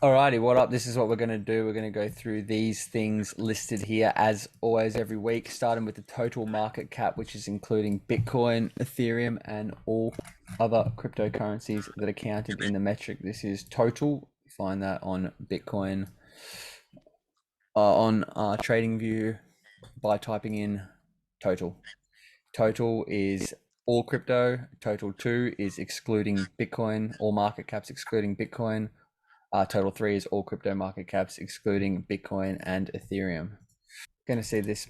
Alrighty, what up? This is what we're going to do. We're going to go through these things listed here as always every week, starting with the total market cap, which is including Bitcoin, Ethereum, and all other cryptocurrencies that are counted in the metric. This is total. Find that on Bitcoin, on TradingView by typing in total. Total is all crypto. Total 2 is excluding Bitcoin, all market caps excluding Bitcoin. Total 3 is all crypto market caps excluding Bitcoin and Ethereum. Going to see this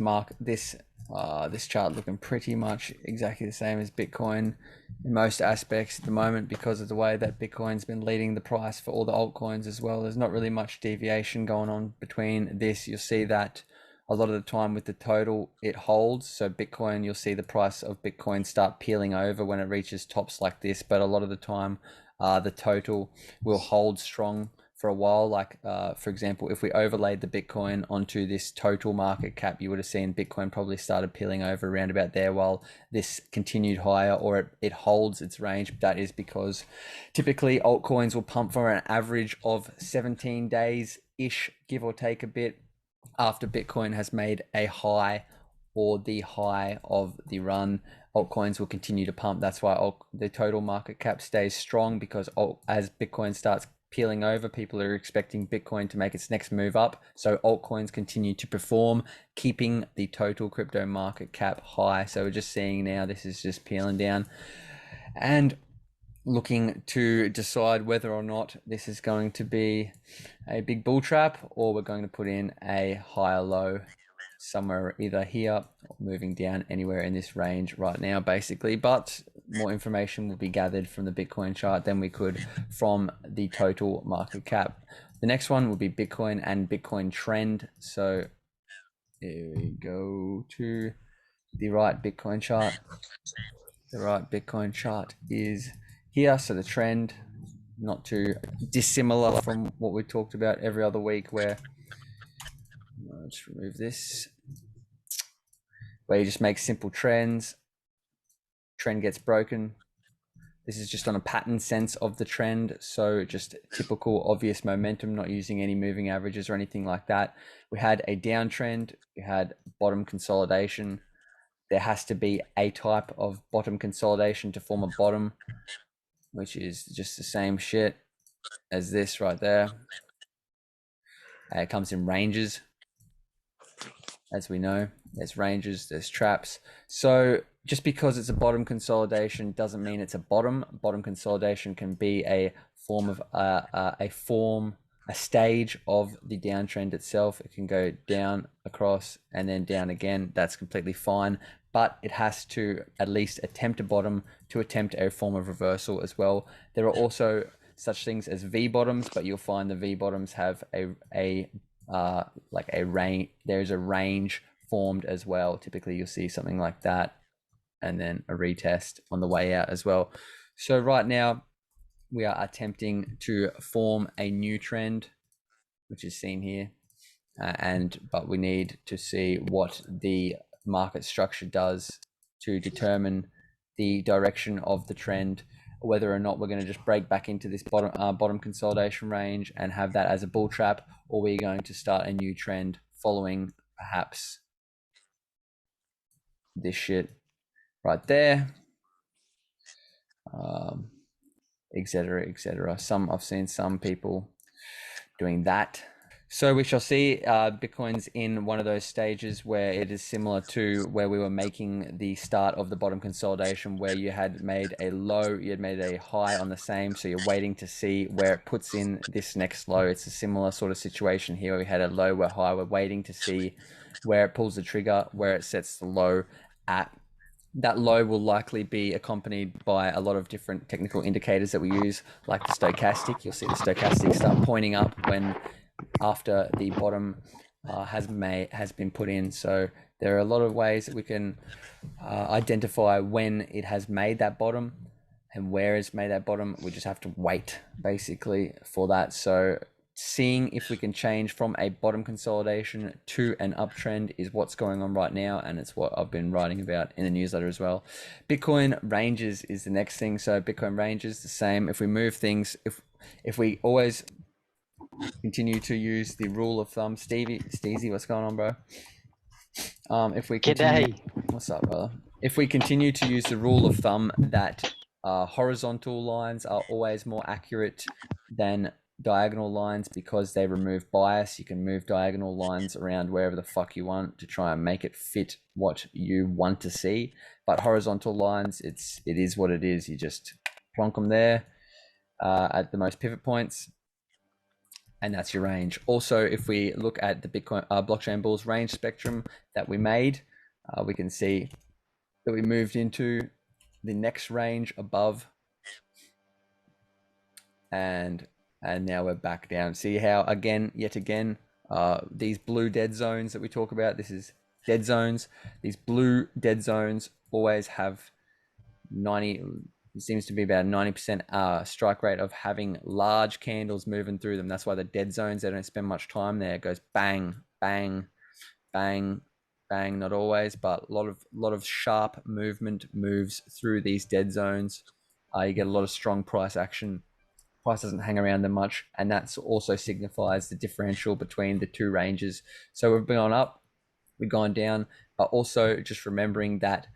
chart looking pretty much exactly the same as Bitcoin in most aspects at the moment because of the way that Bitcoin's been leading the price for all the altcoins as well. There's not really much deviation going on between this. You'll see that a lot of the time with the total it holds. So Bitcoin, you'll see the price of Bitcoin start peeling over when it reaches tops like this, but a lot of the time the total will hold strong for a while. Like for example, if we overlaid the Bitcoin onto this total market cap, you would have seen Bitcoin probably started peeling over around about there while this continued higher, or it holds its range. That is because typically altcoins will pump for an average of 17 days ish, give or take a bit, after Bitcoin has made a high or the high of the run. Altcoins will continue to pump. That's why the total market cap stays strong, because as Bitcoin starts peeling over, people are expecting Bitcoin to make its next move up. So altcoins continue to perform, keeping the total crypto market cap high. So we're just seeing now this is just peeling down and looking to decide whether or not this is going to be a big bull trap or we're going to put in a higher low somewhere either here or moving down anywhere in this range right now basically. But more information will be gathered from the Bitcoin chart than we could from the total market cap. The next one will be Bitcoin and Bitcoin trend. So here we go to the right Bitcoin chart. The right Bitcoin chart is here. So the trend, not too dissimilar from what we talked about every other week, where let's remove this, where you just make simple trends. Trend gets broken. This is just on a pattern sense of the trend. So just typical obvious momentum, not using any moving averages or anything like that. We had a downtrend. We had bottom consolidation. There has to be a type of bottom consolidation to form a bottom, which is just the same shit as this right there. It comes in ranges, as we know. There's ranges, there's traps. So just because it's a bottom consolidation doesn't mean it's a bottom. Bottom consolidation can be a form of a stage of the downtrend itself. It can go down, across, and then down again. That's completely fine, but it has to at least attempt a bottom to attempt a form of reversal as well. There are also such things as V bottoms, but you'll find the V bottoms have a like a range. There's a range formed as well. Typically, you'll see something like that, and then a retest on the way out as well. So right now, we are attempting to form a new trend, which is seen here, but we need to see what the market structure does to determine the direction of the trend, whether or not we're going to just break back into this bottom consolidation range and have that as a bull trap, or we're going to start a new trend following perhaps this shit right there, etc., etc. I've seen some people doing that. So we shall see. Bitcoin's in one of those stages where it is similar to where we were making the start of the bottom consolidation, where you had made a low, you had made a high on the same. So you're waiting to see where it puts in this next low. It's a similar sort of situation here where we had a low, we're high. We're waiting to see where it pulls the trigger, where it sets the low at. That low will likely be accompanied by a lot of different technical indicators that we use, like the stochastic. You'll see the stochastic start pointing up when after the bottom has been put in. So there are a lot of ways that we can identify when it has made that bottom and where it's made that bottom. We just have to wait basically for that. So seeing if we can change from a bottom consolidation to an uptrend is what's going on right now, and it's what I've been writing about in the newsletter as well. Bitcoin ranges is the next thing. So Bitcoin ranges the same. If we move things, if we always continue to use the rule of thumb. Steezy, what's going on, bro? If we G'day. what's up, brother? If we continue to use the rule of thumb that horizontal lines are always more accurate than diagonal lines because they remove bias, you can move diagonal lines around wherever the fuck you want to try and make it fit what you want to see. But horizontal lines, it is what it is. You just plonk them there at the most pivot points, and that's your range. Also, if we look at the Bitcoin blockchain bulls range spectrum that we made, we can see that we moved into the next range above, and now we're back down. See how yet again, these blue dead zones that we talk about, this is dead zones. These blue dead zones always have 90, it seems to be about 90% strike rate of having large candles moving through them. That's why the dead zones, they don't spend much time there. It goes bang, bang, bang, bang. Not always, but a lot of sharp movement moves through these dead zones. You get a lot of strong price action. Price doesn't hang around them much, and that also signifies the differential between the two ranges. So we've gone up, we've gone down, but also just remembering that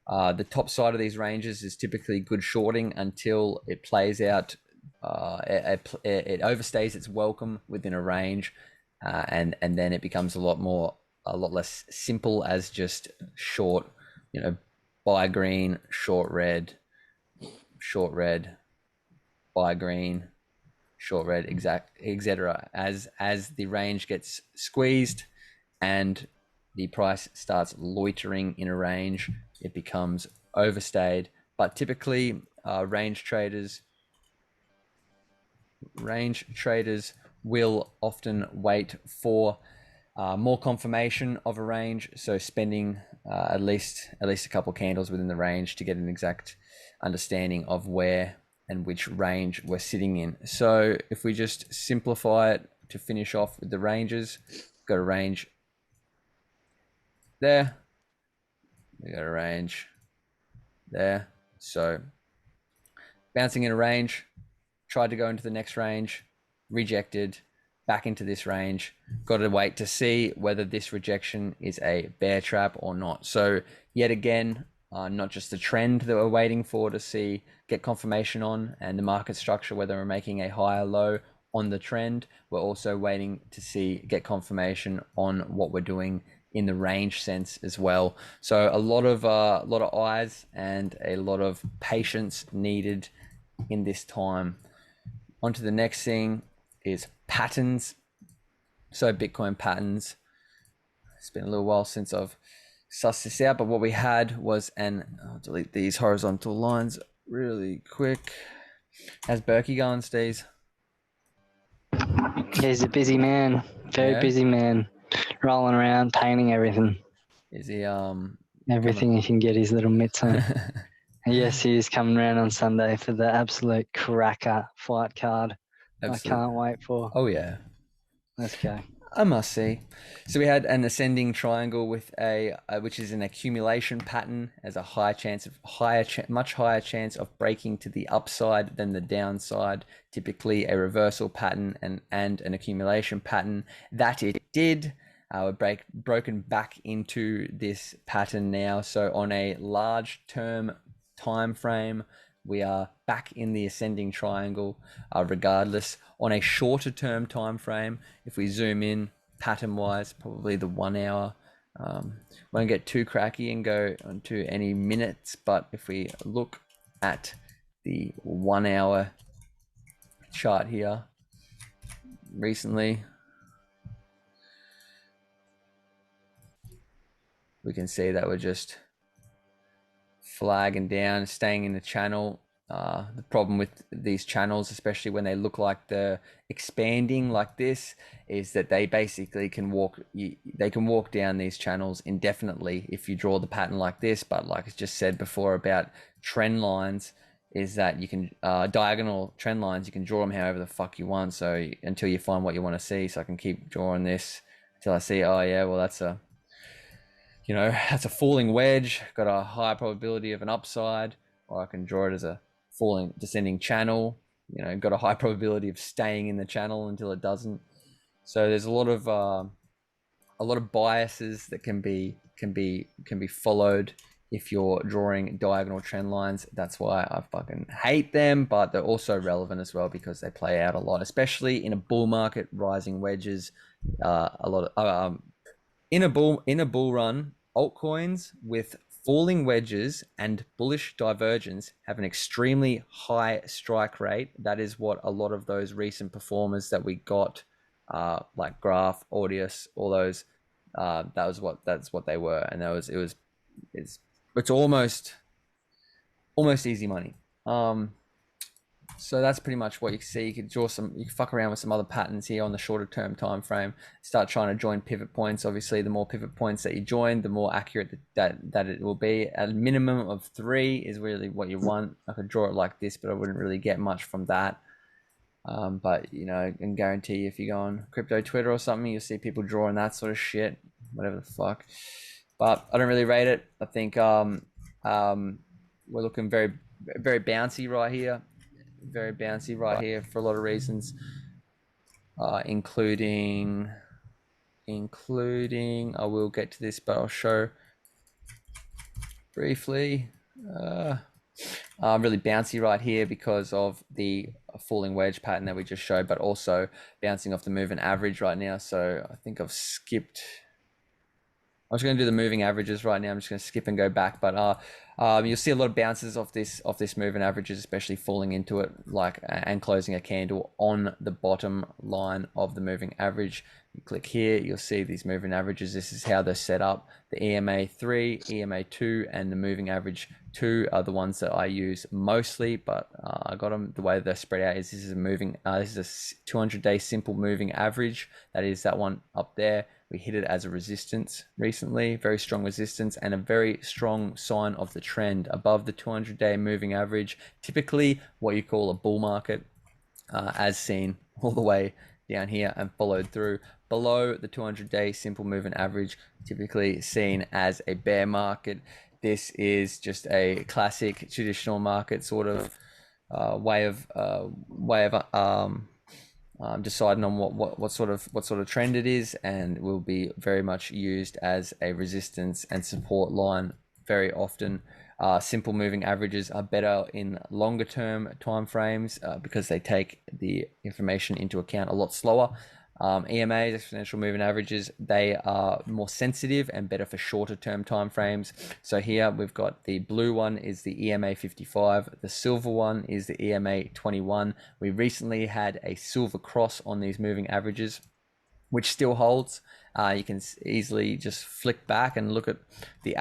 the top side of these ranges is typically good shorting until it plays out. It overstays its welcome within a range, and then it becomes a lot less simple as just short. Buy green, short red, buy green, short red, etc. As the range gets squeezed and the price starts loitering in a range, it becomes overstayed. But typically, range traders will often wait for more confirmation of a range, so spending at least a couple candles within the range to get an exact understanding of where and which range we're sitting in. So if we just simplify it to finish off with the ranges, got a range there, we got a range there. So bouncing in a range, tried to go into the next range, rejected, back into this range. Got to wait to see whether this rejection is a bear trap or not. So yet again, not just the trend that we're waiting for to get confirmation on, and the market structure, whether we're making a higher low on the trend, we're also waiting to get confirmation on what we're doing in the range sense as well. So a lot of eyes and a lot of patience needed in this time. On to the next thing is patterns. So Bitcoin patterns. It's been a little while since I've sussed this out, but what we had was I'll delete these horizontal lines really quick. How's Berkey going, Steez? He's a busy man. Very busy man. Rolling around, painting everything. Is he everything he can get his little mitts on. Yes, he is coming around on Sunday for the absolute cracker fight card. I can't wait for. Oh yeah. Let's go. I must see. So we had an ascending triangle with which is an accumulation pattern, as a much higher chance of breaking to the upside than the downside. Typically a reversal pattern and an accumulation pattern. That it did. We're broken back into this pattern now. So on a large term time frame, we are back in the ascending triangle. Regardless, on a shorter term time frame, if we zoom in pattern wise, probably the 1 hour, won't get too cracky and go onto any minutes, but if we look at the 1 hour chart here recently, we can see that we're just flagging down, staying in the channel. The problem with these channels, especially when they look like they're expanding like this, is that they basically can walk down these channels indefinitely if you draw the pattern like this. But like I just said before about trend lines, is that you can diagonal trend lines, you can draw them however the fuck you want. So until you find what you want to see, so I can keep drawing this until I see, oh yeah, well that's a falling wedge, got a high probability of an upside, or I can draw it as a descending channel. got a high probability of staying in the channel until it doesn't. So there's a lot of biases that can be followed if you're drawing diagonal trend lines. That's why I fucking hate them, but they're also relevant as well because they play out a lot, especially in a bull market. Rising wedges, a lot of in a bull run, altcoins with falling wedges and bullish divergence have an extremely high strike rate. That is what a lot of those recent performers that we got, like Graph, Audius, all those, that's what they were, and it's almost easy money. So that's pretty much what you can see. You can fuck around with some other patterns here on the shorter term time frame. Start trying to join pivot points. Obviously, the more pivot points that you join, the more accurate that it will be. A minimum of 3 is really what you want. I could draw it like this, but I wouldn't really get much from that. But I can guarantee you, if you go on crypto Twitter or something, you'll see people drawing that sort of shit, whatever the fuck. But I don't really rate it. I think we're looking very, very bouncy right here. Very bouncy right here for a lot of reasons, including I will get to this, but I'll show briefly. Really bouncy right here because of the falling wedge pattern that we just showed, but also bouncing off the moving average right now. So I think I've skipped. I was going to do the moving averages right now. I'm just going to skip and go back, but you'll see a lot of bounces off this moving averages, especially falling into it, and closing a candle on the bottom line of the moving average. You click here, you'll see these moving averages. This is how they're set up. The EMA 3, EMA 2, and the moving average 2 are the ones that I use mostly, but I got them the way they're spread out. This is a 200-day simple moving average. That is that one up there. We hit it as a resistance recently, very strong resistance, and a very strong sign of the trend above the 200-day moving average. Typically what you call a bull market, as seen all the way down here and followed through. Below the 200-day simple moving average, typically seen as a bear market. This is just a classic traditional market sort of way of deciding on what sort of trend it is, and will be very much used as a resistance and support line very often. Simple moving averages are better in longer term time frames because they take the information into account a lot slower. EMAs, exponential moving averages, they are more sensitive and better for shorter term time frames. So here we've got the blue one is the EMA 55, the silver one is the EMA 21. We recently had a silver cross on these moving averages, which still holds. You can easily just flick back and look at the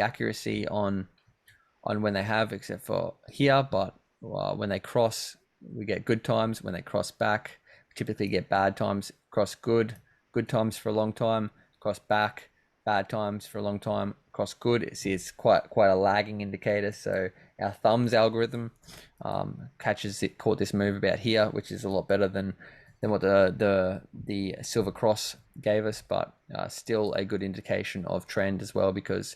accuracy on when they have, except for here. But when they cross, we get good times. When they cross back, typically get bad times. Cross good times for a long time, cross back, bad times for a long time, cross good. See, it's quite a lagging indicator. So our thumbs algorithm caught this move about here, which is a lot better than what the silver cross gave us, but still a good indication of trend as well, because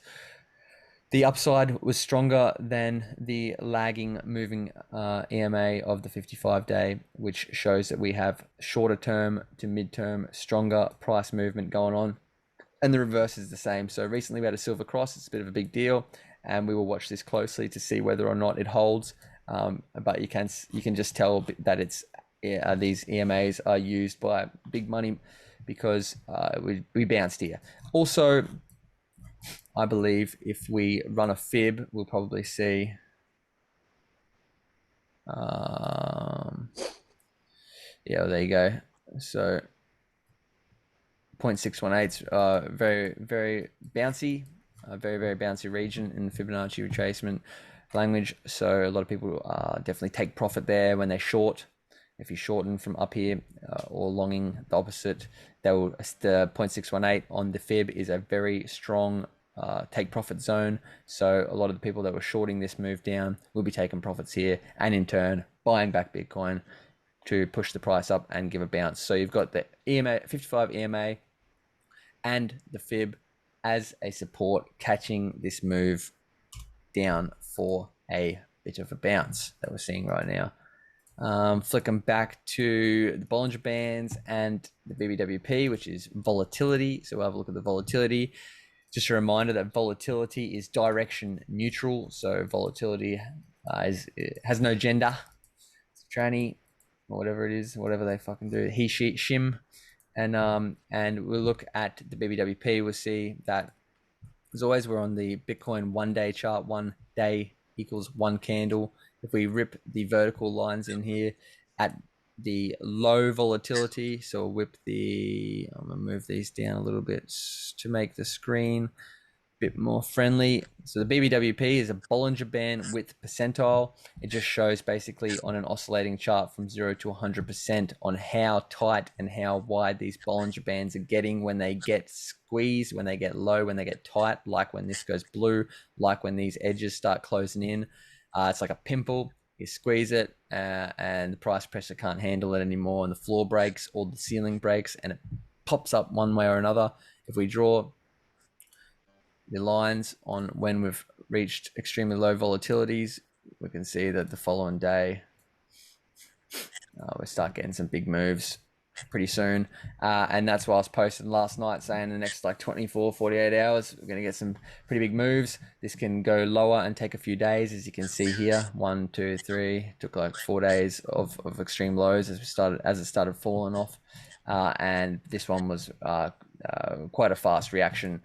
the upside was stronger than the lagging moving EMA of the 55-day, which shows that we have shorter term to mid-term stronger price movement going on. And the reverse is the same. So recently we had a silver cross. It's a bit of a big deal, and we will watch this closely to see whether or not it holds. But you can just tell that these EMAs are used by big money because we bounced here. Also, I believe if we run a fib, we'll probably see yeah, there you go. So 0.618 very, very bouncy, very, very bouncy region in the Fibonacci retracement language. So a lot of people definitely take profit there when they short. If you shorten from up here or longing the opposite, the 0.618 on the fib is a very strong take profit zone. So a lot of the people that were shorting this move down will be taking profits here, and in turn buying back Bitcoin to push the price up and give a bounce. So you've got the EMA 55 EMA and the fib as a support, catching this move down for a bit of a bounce that we're seeing right now. Flicking back to the Bollinger Bands and the BBWP, which is volatility. So we'll have a look at the volatility. Just a reminder that volatility is direction neutral. So volatility has no gender. It's tranny or whatever it is, whatever they fucking do. He, she, shim. And we'll look at the BBWP. We'll see that, as always, we're on the Bitcoin 1 day chart. 1 day equals 1 candle. If we rip the vertical lines in here at the low volatility, so we'll whip I'm gonna move these down a little bit to make the screen a bit more friendly. So the BBWP is a Bollinger Band width percentile. It just shows basically on an oscillating chart from 0 to 100% on how tight and how wide these Bollinger Bands are getting when they get squeezed, when they get low, when they get tight, like when this goes blue, like when these edges start closing in. It's like a pimple. You squeeze it and the price pressure can't handle it anymore, and the floor breaks or the ceiling breaks and it pops up one way or another. If we draw the lines on when we've reached extremely low volatilities, we can see that the following day we start getting some big moves pretty soon, and that's why I was posting last night saying the next like 24 48 hours we're going to get some pretty big moves. This can go lower and take a few days, as you can see here. 1 2 3 took like 4 days of extreme lows as it started falling off, and this one was quite a fast reaction.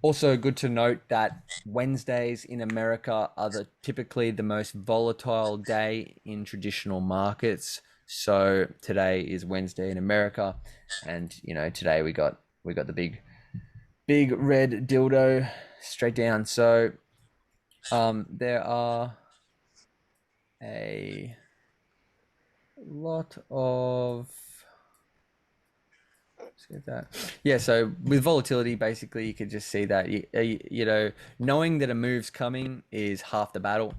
Also good to note that Wednesdays in America are typically the most volatile day in traditional markets. So today is Wednesday in America, and today we got the big red dildo straight down. So there are a lot of so with volatility, basically you could just see that knowing that a move's coming is half the battle,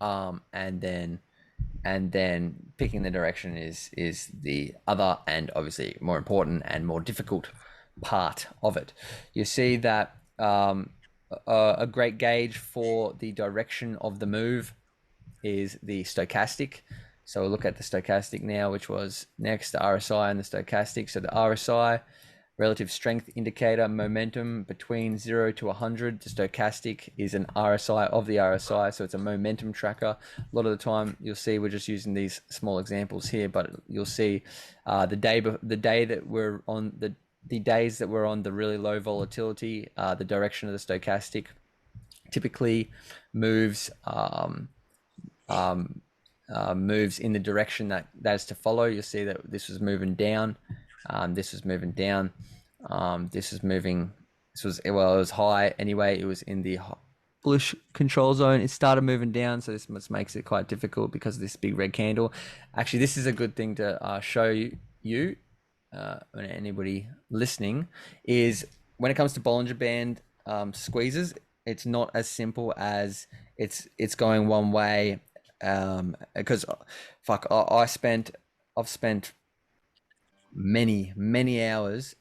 and then picking the direction is the other, and obviously more important and more difficult part of it. You see that a great gauge for the direction of the move is the stochastic. So we'll look at the stochastic now, which was next, the RSI and the stochastic. So the RSI, relative strength indicator, momentum between 0 to 100. The stochastic is an RSI of the RSI, so it's a momentum tracker. A lot of the time you'll see we're just using these small examples here, but you'll see the day that we're on the days that we're on the really low volatility, the direction of the stochastic typically moves moves in the direction that is to follow. You'll see that this was moving down, this was moving down, this was high anyway. It was in the bullish control zone. It started moving down, so this makes it quite difficult because of this big red candle. Actually, this is a good thing to show you anybody listening, is when it comes to Bollinger Band squeezes, it's not as simple as it's going one way, because I've spent many hours,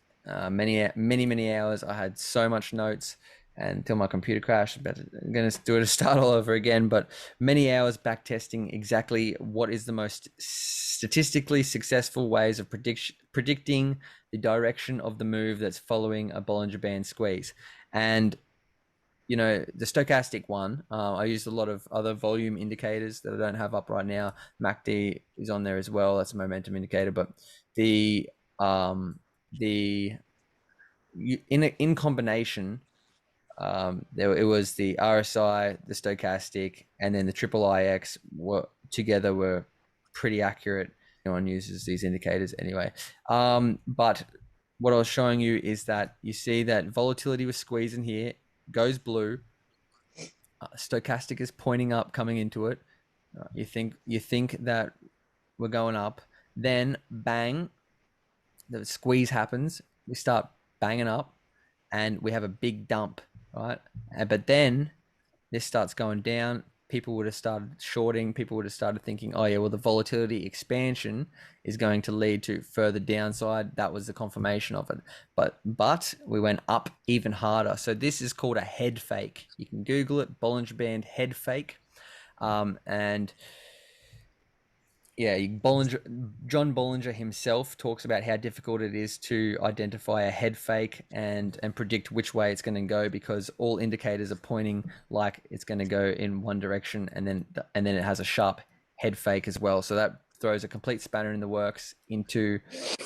many hours. I had so much notes until my computer crashed. I'm going to do it to start all over again, but many hours back testing exactly what is the most statistically successful ways of predicting the direction of the move that's following a Bollinger Band squeeze. And the stochastic one, I used a lot of other volume indicators that I don't have up right now. MACD is on there as well. That's a momentum indicator, but in combination, it was the RSI, the stochastic, and then the triple IX were pretty accurate. No one uses these indicators anyway. But what I was showing you is that you see that volatility was squeezing here, goes blue. Stochastic is pointing up, coming into it. You think that we're going up, then bang, the squeeze happens. We start banging up, and we have a big dump, right? But then this starts going down. People would have started shorting. People would have started thinking, oh yeah, well, the volatility expansion is going to lead to further downside. That was the confirmation of it. But we went up even harder. So this is called a head fake. You can Google it, Bollinger Band head fake. And yeah, John Bollinger himself talks about how difficult it is to identify a head fake and predict which way it's going to go, because all indicators are pointing like it's going to go in one direction, and then it has a sharp head fake as well. So that throws a complete spanner in the works into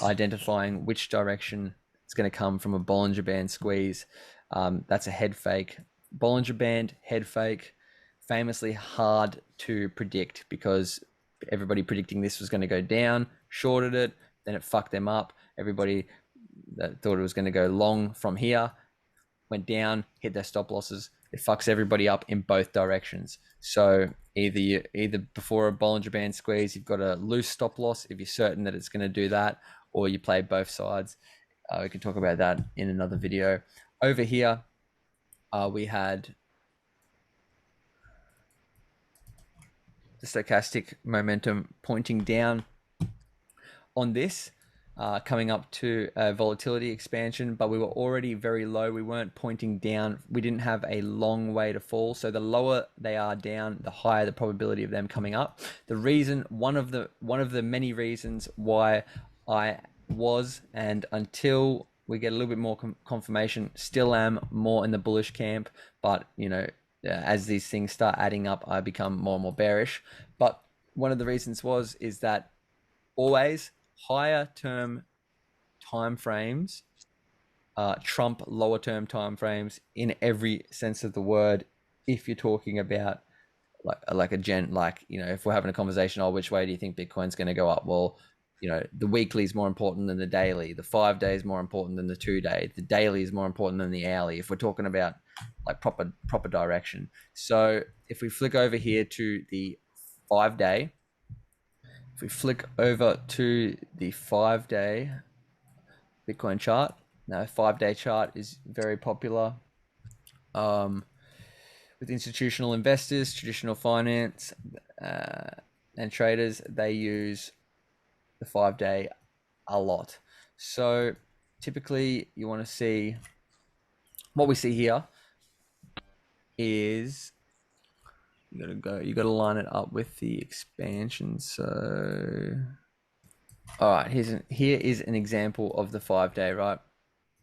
identifying which direction it's going to come from a Bollinger Band squeeze. That's a head fake. Bollinger Band head fake, famously hard to predict because everybody predicting this was going to go down, shorted it, then it fucked them up. Everybody that thought it was going to go long from here went down, hit their stop losses. It fucks everybody up in both directions. So either before a Bollinger Band squeeze, you've got a loose stop loss if you're certain that it's going to do that, or you play both sides. We can talk about that in another video. Over here, we had the stochastic momentum pointing down on this, coming up to a volatility expansion, but we were already very low. We weren't pointing down. We didn't have a long way to fall. So the lower they are down, the higher the probability of them coming up. The reason, one of the many reasons why I was, and until we get a little bit more confirmation, still am more in the bullish camp, but as these things start adding up, I become more and more bearish. But one of the reasons is that always higher term time frames trump lower term time frames in every sense of the word. If you're talking about if we're having a conversation, which way do you think Bitcoin's going to go up? Well, the weekly is more important than the daily. The 5 day is more important than the 2 day. The daily is more important than the hourly. If we're talking about like proper direction. So if we flick over here to the 5 day, if we flick over to the 5 day Bitcoin chart, now 5 day chart is very popular with institutional investors, traditional finance, and traders. They use the 5 day a lot. So typically you want to see what we see here is you got to line it up with the expansion. So all right, here is an example of the 5 day, right?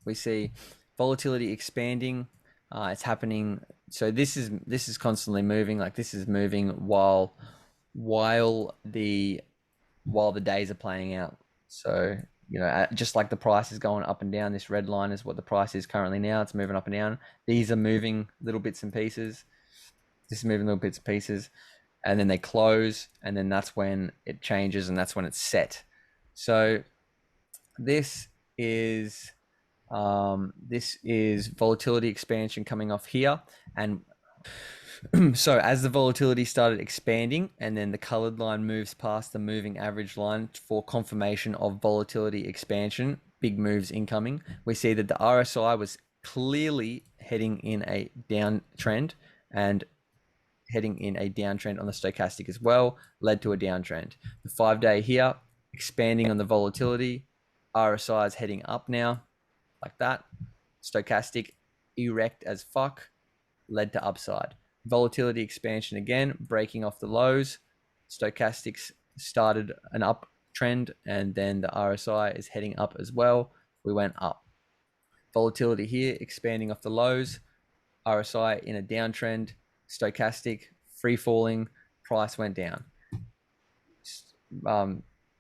We see volatility expanding. It's happening. So this is constantly moving. Like this is moving while the days are playing out. So just like the price is going up and down, this red line is what the price is currently now. It's moving up and down. These are moving little bits and pieces. This is moving little bits and pieces, and then they close, and then that's when it changes, and that's when it's set. So this is volatility expansion coming off here, and so as the volatility started expanding, and then the colored line moves past the moving average line for confirmation of volatility expansion, big moves incoming, we see that the RSI was clearly heading in a downtrend, and heading in a downtrend on the stochastic as well, led to a downtrend. The 5 day here, expanding on the volatility, RSI is heading up now, like that. Stochastic, erect as fuck, led to upside. Volatility expansion again, breaking off the lows. Stochastics started an uptrend, and then the RSI is heading up as well. We went up. Volatility here, expanding off the lows. RSI in a downtrend. Stochastic, free falling, price went down.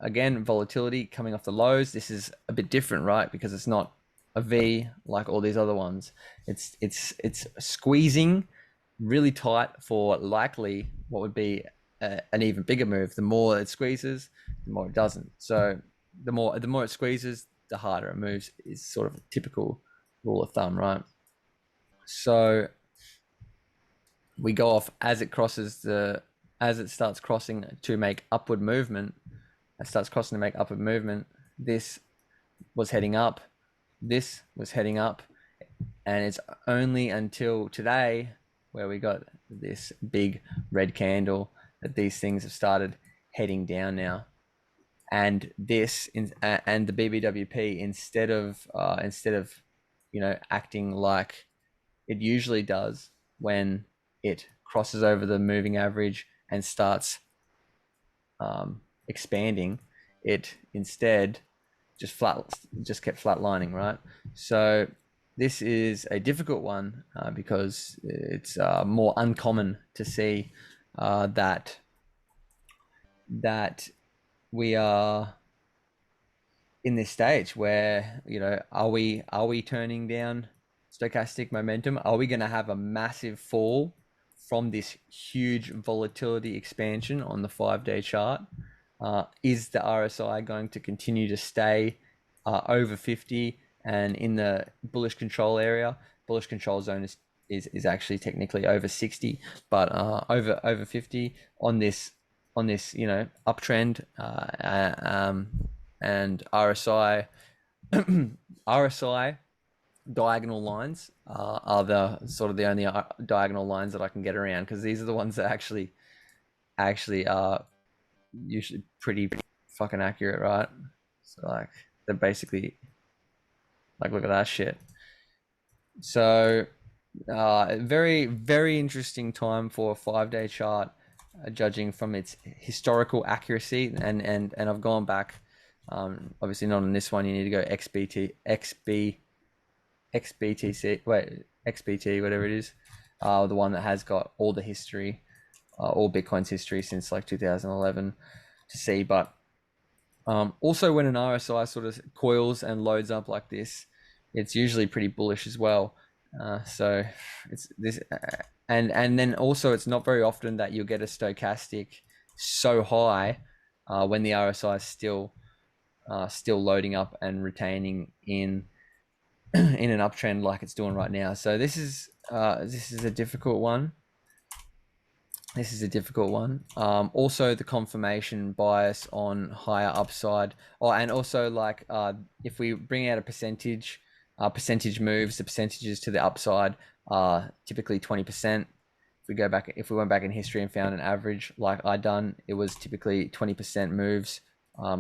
Again, volatility coming off the lows. This is a bit different, right? Because it's not a V like all these other ones. It's squeezing really tight for likely what would be an even bigger move. The more it squeezes, the more it doesn't. So the more it squeezes, the harder it moves is sort of a typical rule of thumb, right? So we go off as it starts crossing to make upward movement. This was heading up. This was heading up. And it's only until today where we got this big red candle that these things have started heading down now. And and the BBWP, instead of acting like it usually does when it crosses over the moving average and starts expanding, it instead just kept flatlining, right? So this is a difficult one because it's more uncommon to see that we are in this stage where, are we turning down stochastic momentum? Are we going to have a massive fall from this huge volatility expansion on the 5-day chart? Is the RSI going to continue to stay over 50 and in the bullish control area? Bullish control zone is actually technically over 60, but over 50 on this uptrend, and RSI RSI diagonal lines are the sort of the only diagonal lines that I can get around, because these are the ones that actually are usually pretty fucking accurate, right? So like they're basically like, look at that shit. So very, very interesting time for a 5-day chart, judging from its historical accuracy, and I've gone back, obviously not on this one, you need to go XBT, whatever it is, the one that has got all the history, all Bitcoin's history since like 2011 to see. But also when an RSI sort of coils and loads up like this, it's usually pretty bullish as well. So it's this, and then also it's not very often that you'll get a stochastic so high when the RSI is still loading up and retaining in an uptrend like it's doing right now. So this is a difficult one. This is a difficult one. Also, the confirmation bias on higher upside. Oh, and also like if we bring out a percentage moves, the percentages to the upside are typically 20%. If we went back in history and found an average like I done, it was typically 20% moves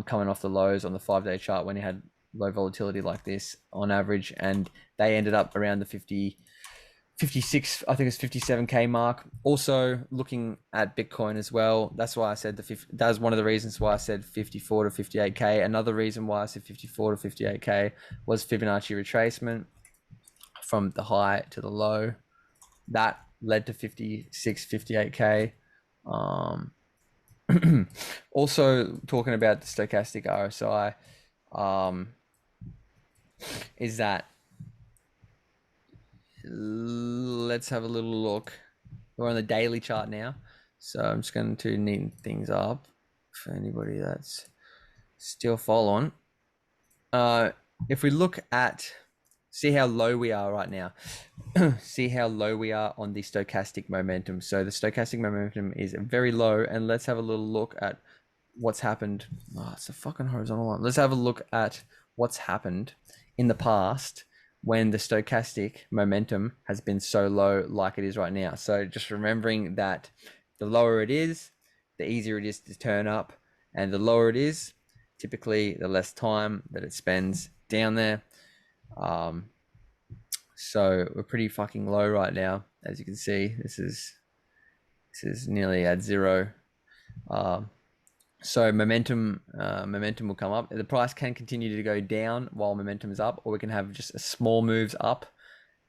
coming off the lows on the 5-day chart when you had low volatility like this on average, and they ended up around the 56, I think it's 57k mark. Also looking at Bitcoin as well, that's why I said that was one of the reasons why I said 54 to 58k. Another reason why I said 54 to 58k was Fibonacci retracement from the high to the low. That led to 56, 58k. Also talking about the stochastic RSI, is that, let's have a little look. We're on the daily chart now, so I'm just going to neaten things up for anybody that's still following. If we look at, see how low we are right now. See how low we are on the stochastic momentum. So the stochastic momentum is very low, and let's have a little look at what's happened. Oh, it's a fucking horizontal line. Let's have a look at what's happened in the past when the stochastic momentum has been so low like it is right now. So just remembering that the lower it is, the easier it is to turn up, and the lower it is, typically the less time that it spends down there. So we're pretty fucking low right now. As you can see, this is nearly at zero. So momentum will come up. The price can continue to go down while momentum is up, or we can have just a small moves up.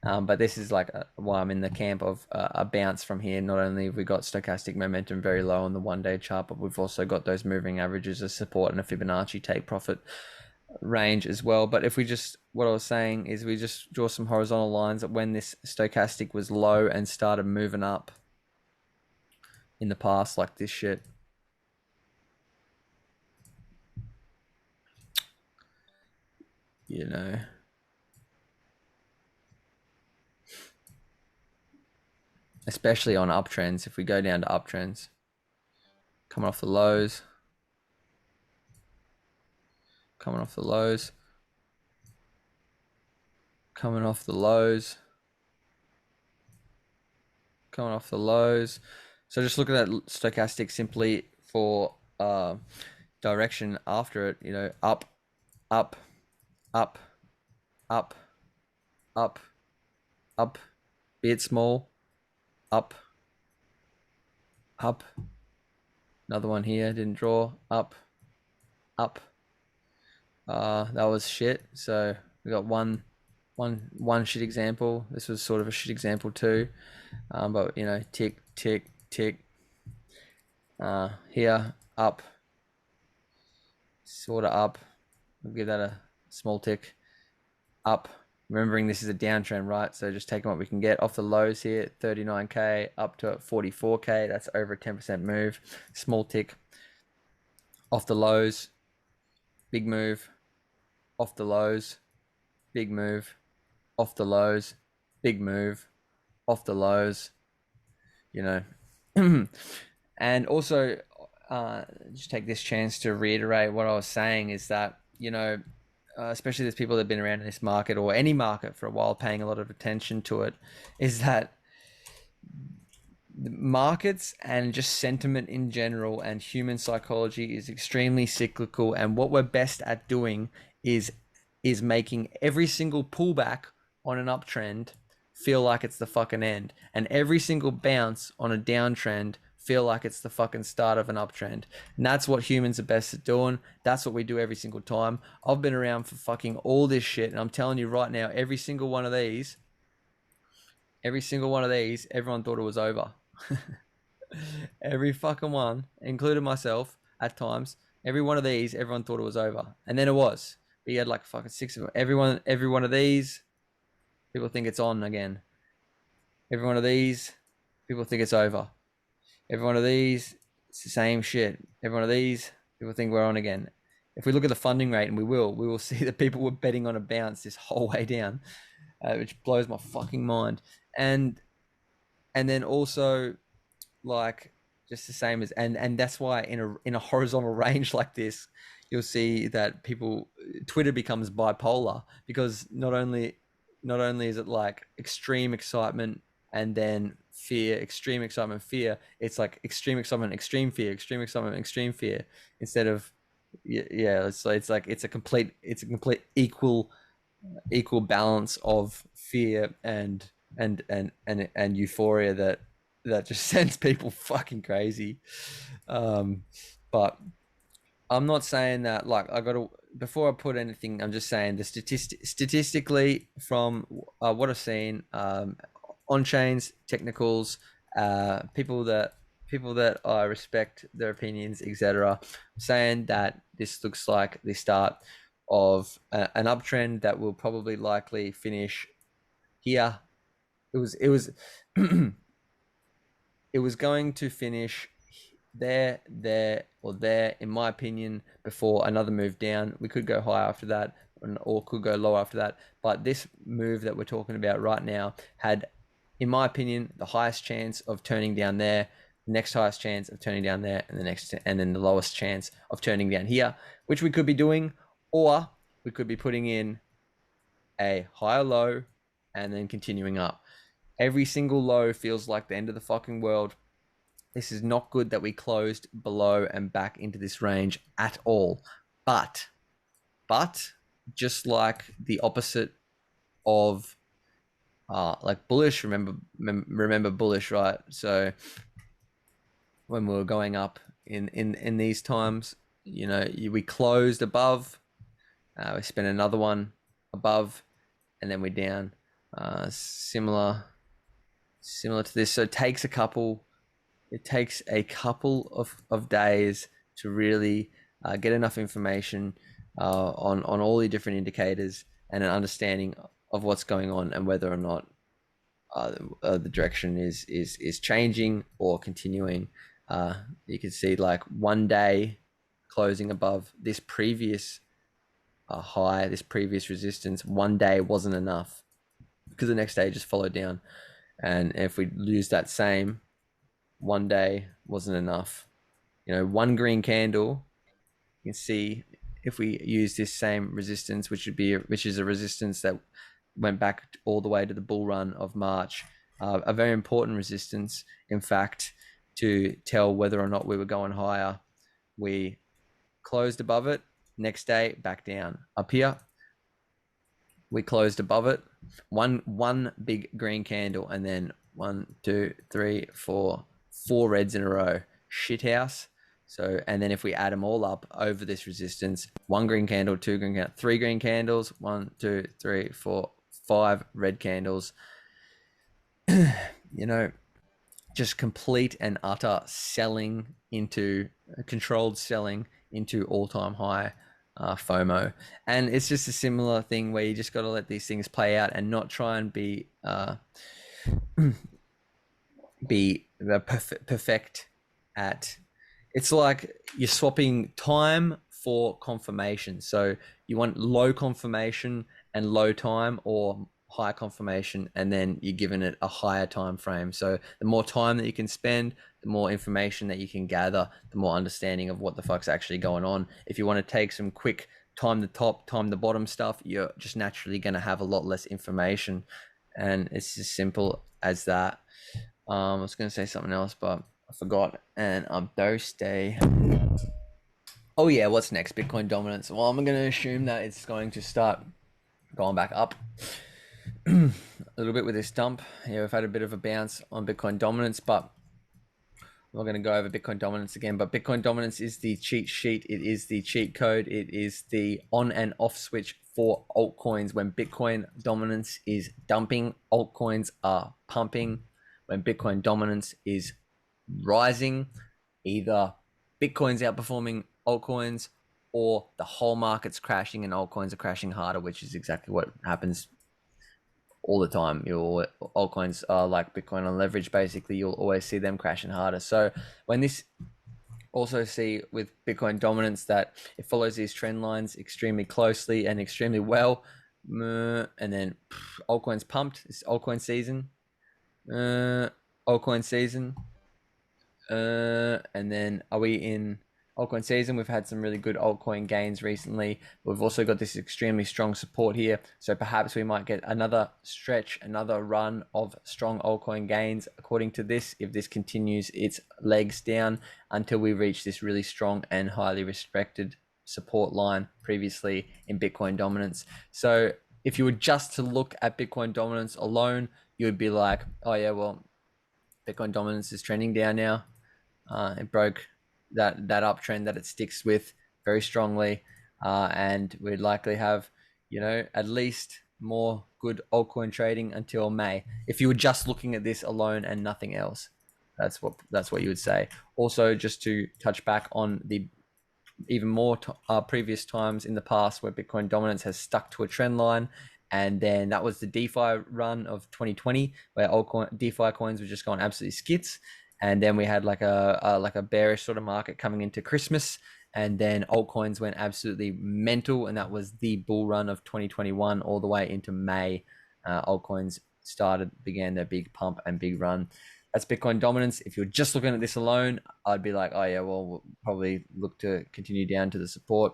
But this is like why I'm in the camp of a bounce from here. Not only have we got stochastic momentum very low on the 1-day chart, but we've also got those moving averages as support and a Fibonacci take profit range as well. But if we just, what I was saying is we just draw some horizontal lines at when this stochastic was low and started moving up in the past, like this shit. You know, especially on uptrends. If we go down to uptrends, coming off the lows, coming off the lows, coming off the lows, coming off the lows. So just look at that stochastic simply for direction after it, you know, up, up, up, up, up, up, be it small, up, up, another one here, didn't draw, up, up. That was shit. So we got one shit example. This was sort of a shit example too. But you know, tick, tick, tick. Here, up, sort of up. We'll give that a small tick. Up. Remembering this is a downtrend, right? So just taking what we can get off the lows here, 39k up to 44k. That's over a 10% move. Small tick. Off the lows, big move. Off the lows, big move. Off the lows, big move. Off the lows, you know. And also, just take this chance to reiterate what I was saying is that, you know, especially there's people that have been around in this market or any market for a while paying a lot of attention to it, is that the markets and just sentiment in general and human psychology is extremely cyclical, and what we're best at doing is making every single pullback on an uptrend feel like it's the fucking end, and every single bounce on a downtrend feel like it's the fucking start of an uptrend. And that's what humans are best at doing. That's what we do every single time. I've been around for fucking all this shit, and I'm telling you right now, every single one of these, everyone thought it was over. Every fucking one, including myself at times, every one of these, everyone thought it was over. And then it was. But you had like fucking 6 of them. Every one of these, people think it's on again. Every one of these, people think it's over. Every one of these, it's the same shit. Every one of these, people think we're on again. If we look at the funding rate, and we will see that people were betting on a bounce this whole way down, which blows my fucking mind. And then also, like, just the same as, and that's why in a horizontal range like this, you'll see that Twitter becomes bipolar, because not only is it like extreme excitement and then fear, extreme excitement, fear. It's like extreme excitement, extreme fear, extreme excitement, extreme fear. Instead of, yeah. So it's like it's a complete equal balance of fear and euphoria that just sends people fucking crazy. But I'm not saying that, like, before I put anything, I'm just saying the statistically from what I've seen, on chains, technicals, people that I respect their opinions, etc., saying that this looks like the start of an uptrend that will probably likely finish here. It was it was going to finish there, or there, in my opinion, before another move down. We could go higher after that, or could go lower after that. But this move that we're talking about right now had, in my opinion, the highest chance of turning down there, the next highest chance of turning down there, and then the lowest chance of turning down here, which we could be doing, or we could be putting in a higher low and then continuing up. Every single low feels like the end of the fucking world. This is not good that we closed below and back into this range at all. But just like the opposite of like bullish, remember bullish, right? So when we were going up in these times, you know, we closed above, we spent another one above, and then we're down. Similar to this. So it takes a couple of days to really get enough information on all the different indicators and an understanding of what's going on, and whether or not the direction is changing or continuing. You can see, like, one day closing above this previous high, this previous resistance, one day wasn't enough, because the next day just followed down. And if we use that same, one day wasn't enough. You know, one green candle, you can see, if we use this same resistance, which is a resistance that went back all the way to the bull run of March, a very important resistance, in fact, to tell whether or not we were going higher. We closed above it, next day back down. Up here, we closed above it, one big green candle, and then 1, 2, 3, 4 reds in a row. Shithouse. So, and then if we add them all up over this resistance, 1 green candle, 2 green candle, 3 green candles, 1, 2, 3, 4, 5 red candles, you know, just complete and utter selling into controlled selling into all-time high FOMO. And it's just a similar thing where you just got to let these things play out and not try and be the perfect at. It's like you're swapping time for confirmation. So you want low confirmation and low time, or high confirmation and then you're given it a higher time frame. So the more time that you can spend, the more information that you can gather, the more understanding of what the fuck's actually going on. If you want to take some quick time the top, time the bottom stuff, you're just naturally going to have a lot less information. And it's as simple as that. I was going to say something else, but I forgot, and I'm thirsty. Oh yeah, what's next? Bitcoin dominance. Well, I'm going to assume that it's going to start going back up a little bit with this dump. Yeah, we've had a bit of a bounce on Bitcoin dominance, but I'm not going to go over Bitcoin dominance again. But Bitcoin dominance is the cheat sheet. It is the cheat code. It is the on and off switch for altcoins. When Bitcoin dominance is dumping, altcoins are pumping. When Bitcoin dominance is rising, either Bitcoin's outperforming altcoins or the whole market's crashing and altcoins are crashing harder, which is exactly what happens all the time. Your altcoins are like Bitcoin on leverage. Basically, you'll always see them crashing harder. So when this also see with Bitcoin dominance that it follows these trend lines extremely closely and extremely well, and then altcoins pumped. It's altcoin season. Altcoin season. And then are we in altcoin season? We've had some really good altcoin gains recently. We've also got this extremely strong support here. So perhaps we might get another stretch, another run of strong altcoin gains. According to this, if this continues its legs down until we reach this really strong and highly respected support line previously in Bitcoin dominance. So if you were just to look at Bitcoin dominance alone, you would be like, oh yeah, well, Bitcoin dominance is trending down now. It broke that uptrend that it sticks with very strongly, and we'd likely have, at least more good altcoin trading until May. If you were just looking at this alone and nothing else, that's what you would say. Also, just to touch back on the even more previous times in the past where Bitcoin dominance has stuck to a trend line. And then that was the DeFi run of 2020, where DeFi coins were just going absolutely skits. And then we had like a bearish sort of market coming into Christmas, and then altcoins went absolutely mental, and that was the bull run of 2021 all the way into May. Altcoins began their big pump and big run. That's Bitcoin dominance. If you're just looking at this alone, I'd be like, oh yeah, well, we'll probably look to continue down to the support.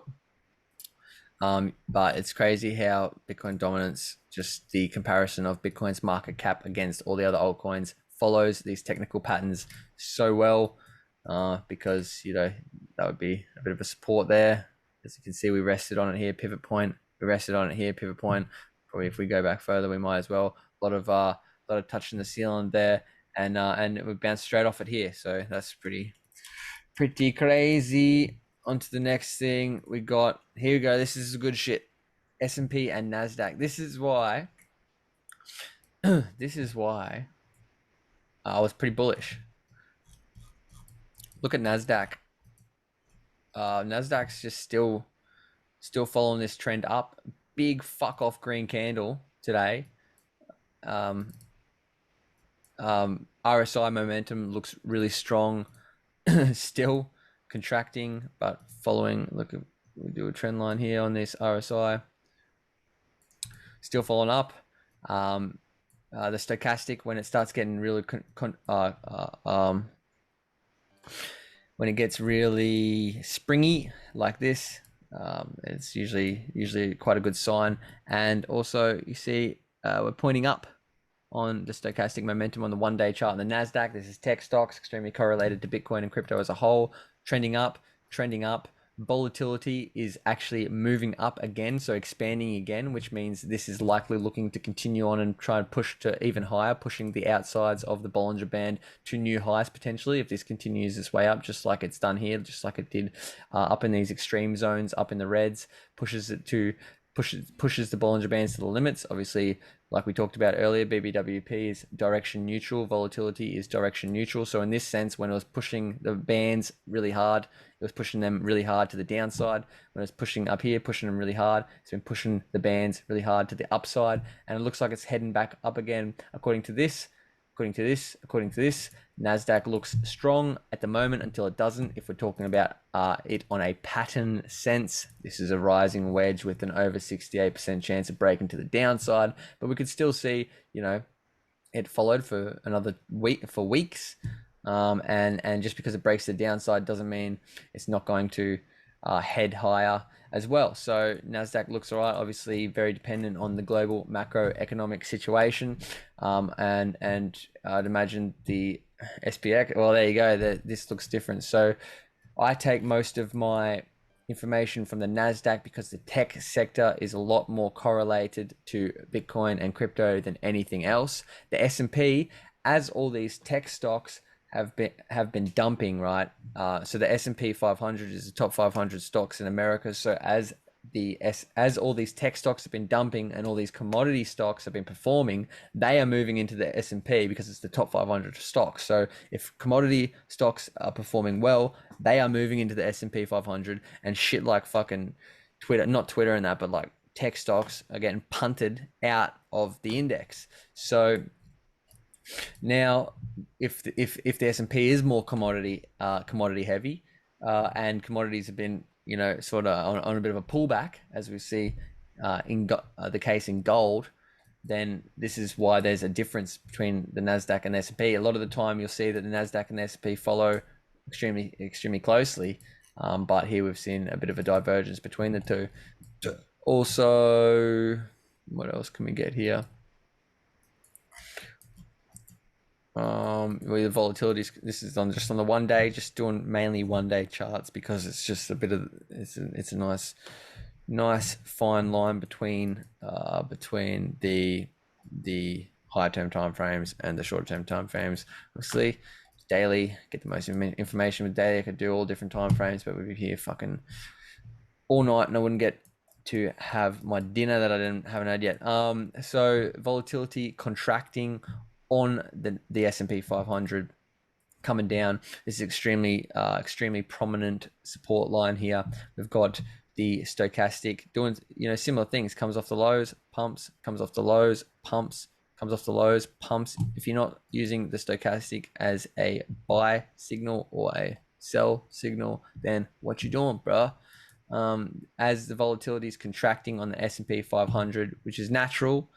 But it's crazy how Bitcoin dominance, just the comparison of Bitcoin's market cap against all the other altcoins, follows these technical patterns so well, because that would be a bit of a support there. As you can see, we rested on it here, pivot point. We rested on it here, pivot point. Probably if we go back further, we might as well. A lot of touching the ceiling there, and we bounced straight off it here. So that's pretty crazy. On to the next thing we got. Here we go. This is good shit. S&P and NASDAQ. This is why I was pretty bullish. Look at NASDAQ. NASDAQ's just still following this trend up. Big fuck off green candle today. RSI momentum looks really strong. Still contracting, but following. Look, we do a trend line here on this RSI. Still following up. The stochastic, when it starts getting really when it gets really springy like this, it's usually quite a good sign. And also, you see, we're pointing up on the stochastic momentum on the 1-day chart on the NASDAQ. This is tech stocks, extremely correlated to Bitcoin and crypto as a whole, trending up, volatility is actually moving up again, so expanding again, which means this is likely looking to continue on and try and push to even higher, pushing the outsides of the Bollinger Band to new highs potentially if this continues its way up, just like it's done here, just like it did up in these extreme zones, up in the reds, pushes the Bollinger Bands to the limits. Obviously, like we talked about earlier, BBWP is direction neutral, volatility is direction neutral. So in this sense, when it was pushing the bands really hard, it was pushing them really hard to the downside. When it's pushing up here, pushing them really hard, it's been pushing the bands really hard to the upside. And it looks like it's heading back up again according to this. According to this, NASDAQ looks strong at the moment until it doesn't. If we're talking about it on a pattern sense, this is a rising wedge with an over 68% chance of breaking to the downside. But we could still see, it followed for another week, for weeks. And just because it breaks the downside doesn't mean it's not going to head higher as well. So NASDAQ looks all right, obviously very dependent on the global macroeconomic situation. And I'd imagine the SPX, well, there you go, this looks different. So I take most of my information from the NASDAQ because the tech sector is a lot more correlated to Bitcoin and crypto than anything else. The S&P, as all these tech stocks have been dumping, right? So the S&P 500 is the top 500 stocks in America. So as all these tech stocks have been dumping and all these commodity stocks have been performing, they are moving into the S&P because it's the top 500 stocks. So if commodity stocks are performing well, they are moving into the S&P 500, and shit like fucking not Twitter and that, but like tech stocks are getting punted out of the index. So now, if the S&P is more commodity heavy, and commodities have been sort of on a bit of a pullback, as we see in the case in gold, then this is why there's a difference between the NASDAQ and the S&P. A lot of the time, you'll see that the NASDAQ and the S&P follow extremely closely, but here we've seen a bit of a divergence between the two. Also, what else can we get here? With the volatilities, this is just on the 1 day, just doing mainly 1 day charts because it's just a bit of it's a nice fine line between the high term time frames and the short term time frames. Obviously, daily, get the most information with daily. I could do all different time frames, but we'd be here fucking all night, and I wouldn't get to have my dinner that I haven't had yet. So volatility contracting on the S&P 500 coming down. This is extremely prominent support line here. We've got the stochastic doing similar things, comes off the lows, pumps, comes off the lows, pumps, comes off the lows, pumps. If you're not using the stochastic as a buy signal or a sell signal, then what you doing, bruh? As the volatility is contracting on the S&P 500, which is natural,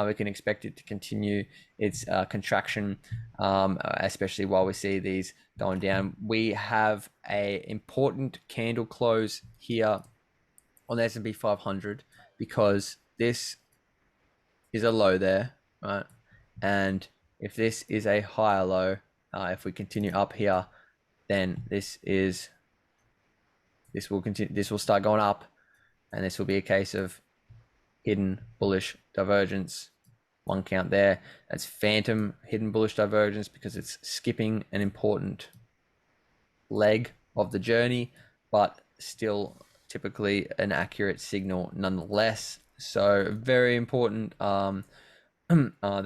we can expect it to continue its contraction, especially while we see these going down. We have a important candle close here on the S&P 500 because this is a low there, right? And if this is a higher low, if we continue up here, then this will continue. This will start going up, and this will be a case of hidden bullish divergence. One count there. That's phantom hidden bullish divergence because it's skipping an important leg of the journey, but still typically an accurate signal nonetheless. So very important. The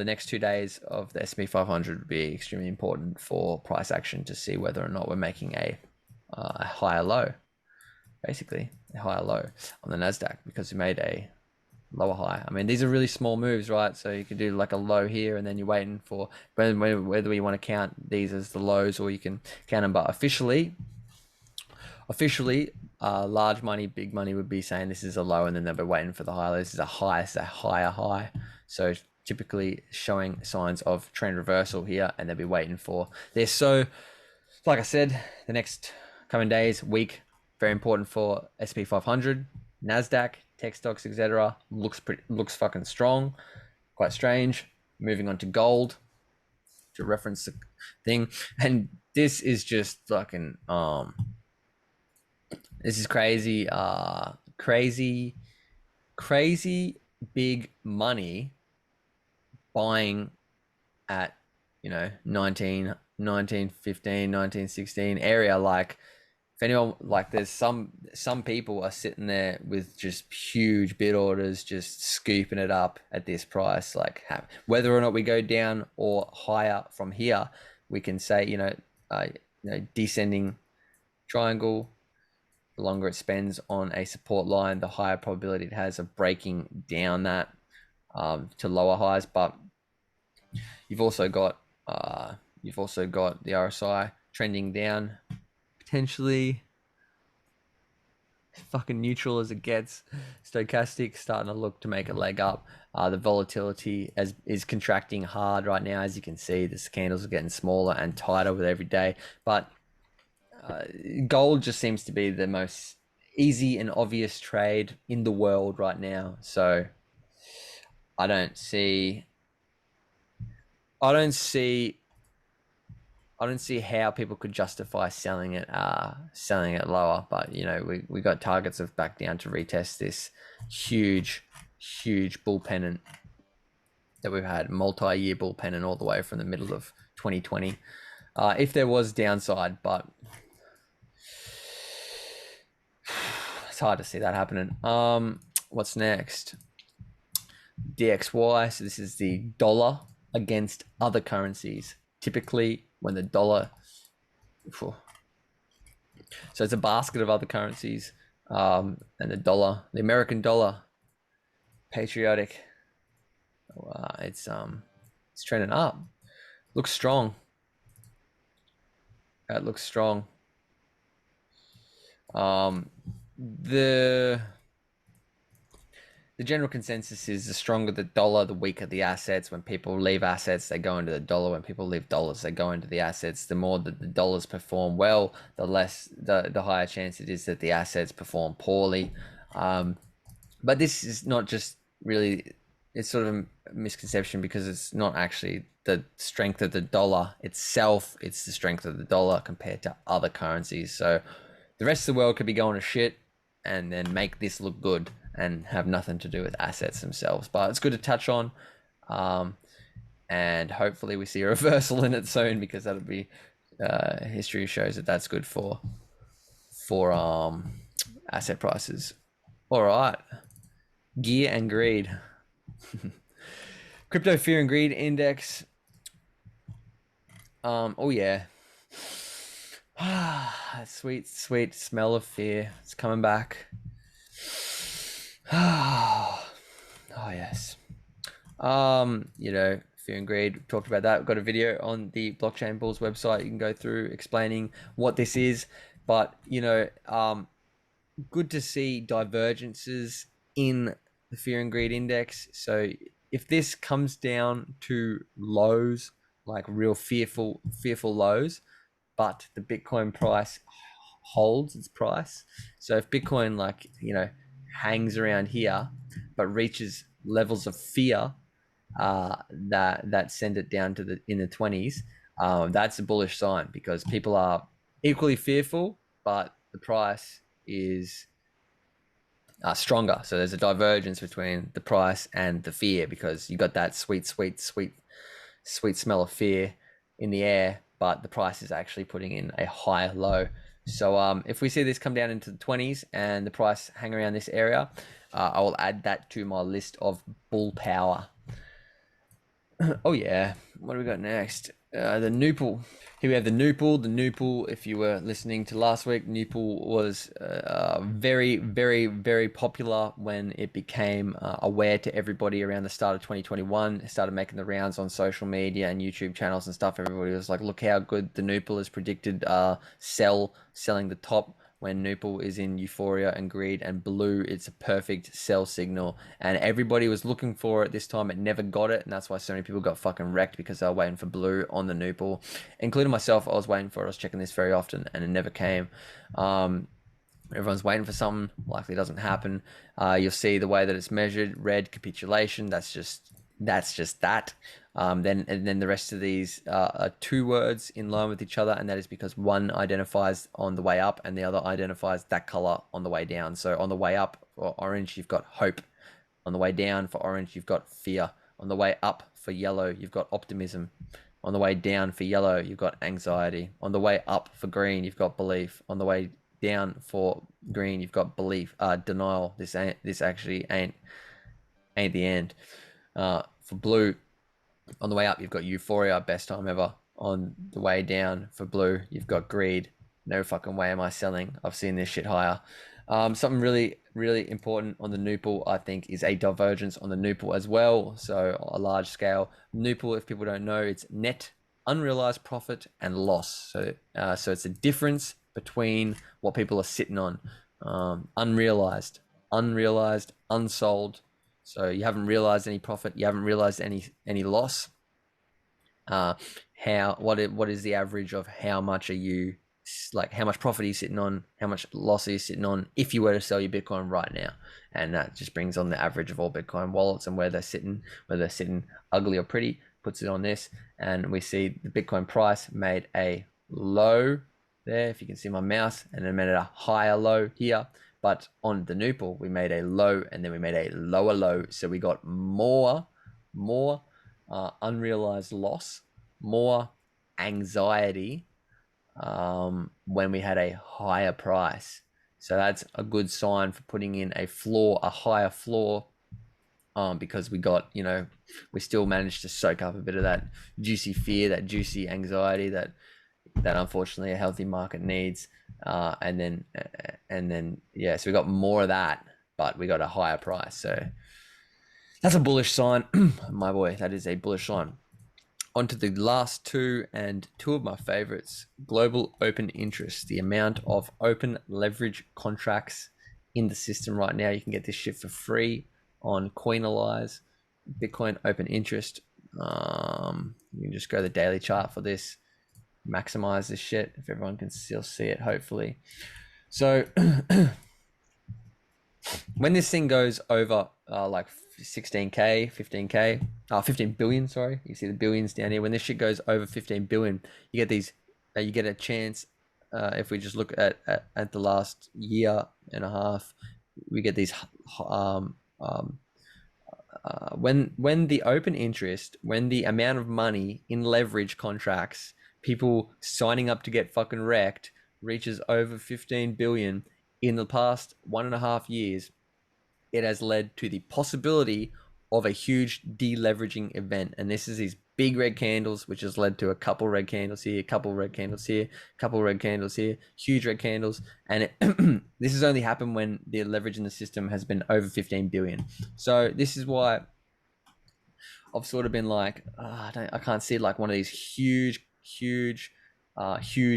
next 2 days of the S&P 500 would be extremely important for price action to see whether or not we're making a higher low. Basically, a higher low on the NASDAQ because we made a lower high. I mean, these are really small moves, right? So you could do like a low here and then you're waiting for whether you want to count these as the lows or you can count them. But officially, large money, big money would be saying this is a low and then they'll be waiting for the high. This is a high, it's a higher high. So typically showing signs of trend reversal here and they'll be waiting for this. So like I said, the next coming days, week, very important for S&P 500, NASDAQ, tech stocks, etc. Looks fucking strong. Quite strange. Moving on to gold to reference the thing. And this is just fucking This is crazy. Crazy big money buying at, 1915, 1916 area. Like, if anyone, like, there's some people are sitting there with just huge bid orders, just scooping it up at this price. Like, whether or not we go down or higher from here, we can say, descending triangle. The longer it spends on a support line, the higher probability it has of breaking down that to lower highs. But you've also got the RSI trending down, potentially fucking neutral as it gets. Stochastic starting to look to make a leg up. The volatility is contracting hard right now. As you can see, the candles are getting smaller and tighter with every day. But gold just seems to be the most easy and obvious trade in the world right now. So I don't see how people could justify selling it lower. But we got targets of back down to retest this huge bull pennant that we've had, multi-year bull pennant all the way from the middle of 2020. If there was downside, but it's hard to see that happening. What's next? DXY. So this is the dollar against other currencies. Typically, when the dollar, so it's a basket of other currencies, and the American dollar, patriotic. It's trending up. Looks strong. It looks strong. The general consensus is the stronger the dollar, the weaker the assets. When people leave assets, they go into the dollar. When people leave dollars, they go into the assets. The more that the dollars perform well, the higher chance it is that the assets perform poorly. But this is not just really, it's sort of a misconception, because it's not actually the strength of the dollar itself. It's the strength of the dollar compared to other currencies. So the rest of the world could be going to shit and then make this look good and have nothing to do with assets themselves. But it's good to touch on, and hopefully we see a reversal in it soon, because that'll be history shows that that's good for asset prices. All right, gear and greed. Crypto fear and greed index. Oh yeah. Sweet smell of fear. It's coming back. Oh yes. Fear and greed. We've talked about that. We've got a video on the Blockchain Bulls website. You can go through explaining what this is. But good to see divergences in the fear and greed index. So if this comes down to lows, like real fearful lows, but the Bitcoin price holds its price. So if Bitcoin hangs around here, but reaches levels of fear that send it down to in the 20s, that's a bullish sign, because people are equally fearful, but the price is stronger. So there's a divergence between the price and the fear, because you got that sweet smell of fear in the air, but the price is actually putting in a higher low. So if we see this come down into the 20s and the price hang around this area, I will add that to my list of bull power. Oh yeah, what do we got next? The Nupal. Here we have the Nupal. The Nupal, if you were listening to last week, Nupal was very, very, very popular when it became aware to everybody around the start of 2021. It started making the rounds on social media and YouTube channels and stuff. Everybody was like, look how good the Nupal is predicted selling the top. When Nupal is in euphoria and greed and blue, it's a perfect sell signal. And everybody was looking for it this time. It never got it. And that's why so many people got fucking wrecked, because they were waiting for blue on the Nupal. Including myself, I was waiting for it. I was checking this very often and it never came. Everyone's waiting for something. Likely doesn't happen. You'll see the way that it's measured. Red, capitulation. That's just that's just that. Then the rest of these are two words in line with each other, and that is because one identifies on the way up, and the other identifies that color on the way down. So on the way up for orange, you've got hope. On the way down for orange, you've got fear. On the way up for yellow, you've got optimism. On the way down for yellow, you've got anxiety. On the way up for green, you've got belief. On the way down for green, you've got belief, denial. This actually ain't the end. For blue, on the way up, you've got euphoria, best time ever. On the way down for blue, you've got greed. No fucking way am I selling. I've seen this shit higher. Something really, really important on the Nupal, I think, is a divergence on the Nupal as well. So a large scale Nupal, if people don't know, it's net unrealized profit and loss. So it's a difference between what people are sitting on, unrealized, unsold. So you haven't realized any profit, you haven't realized any loss. What is the average of how much are you, like, how much profit are you sitting on, how much loss are you sitting on if you were to sell your Bitcoin right now? And that just brings on the average of all Bitcoin wallets and where they're sitting, whether they're sitting ugly or pretty, puts it on this. And we see the Bitcoin price made a low there, if you can see my mouse, and then made a higher low here. But on the Nupal, we made a low and then we made a lower low. So we got more unrealized loss, more anxiety when we had a higher price. So that's a good sign for putting in a higher floor, because we got, we still managed to soak up a bit of that juicy fear, that juicy anxiety that unfortunately a healthy market needs. And then so we got more of that, but we got a higher price. So that's a bullish sign, my boy. That is a bullish sign. On to the last two, and two of my favorites: global open interest, the amount of open leverage contracts in the system right now. You can get this shit for free on Coinalyze. Bitcoin open interest. You can just go to the daily chart for this. Maximize this shit if everyone can still see it, hopefully. So when this thing goes over like 16k, 15k, 15 billion, sorry, you see the billions down here. When this shit goes over 15 billion, you get these, you get a chance. If we just look at the last year and a half, we get these when the open interest, when the amount of money in leverage contracts, people signing up to get fucking wrecked, reaches over 15 billion in the past 1.5 years, it has led to the possibility of a huge deleveraging event. And this is these big red candles, which has led to a couple red candles here, a couple red candles here, a couple red candles here, huge red candles. And this has only happened when the leverage in the system has been over 15 billion. So this is why I've sort of been like, I can't see like one of these huge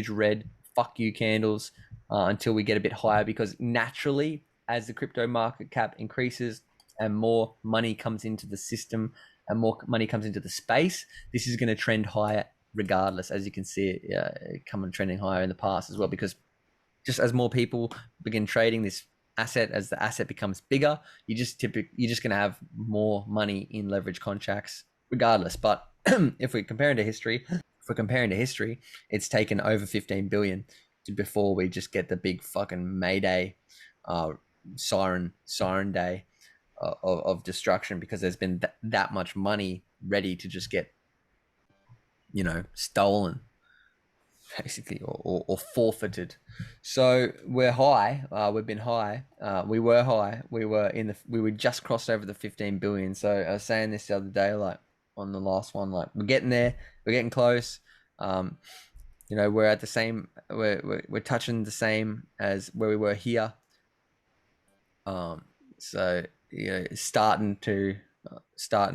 red fuck you candles until we get a bit higher, because naturally, as the crypto market cap increases and more money comes into the system and more money comes into the space, this is going to trend higher regardless, as you can see it coming trending higher in the past as well, because just as more people begin trading this asset, as the asset becomes bigger, you're just going to have more money in leverage contracts regardless. But if we're comparing to history, it's taken over 15 billion before we just get the big fucking Mayday siren day of destruction, because there's been that much money ready to just get stolen basically, or forfeited. So we're high. We've been high. We were high. We were just crossed over the 15 billion. So I was saying this the other day, like on the last one, like we're getting there. We're getting close. We're at the same. We're touching the same as where we were here. So starting to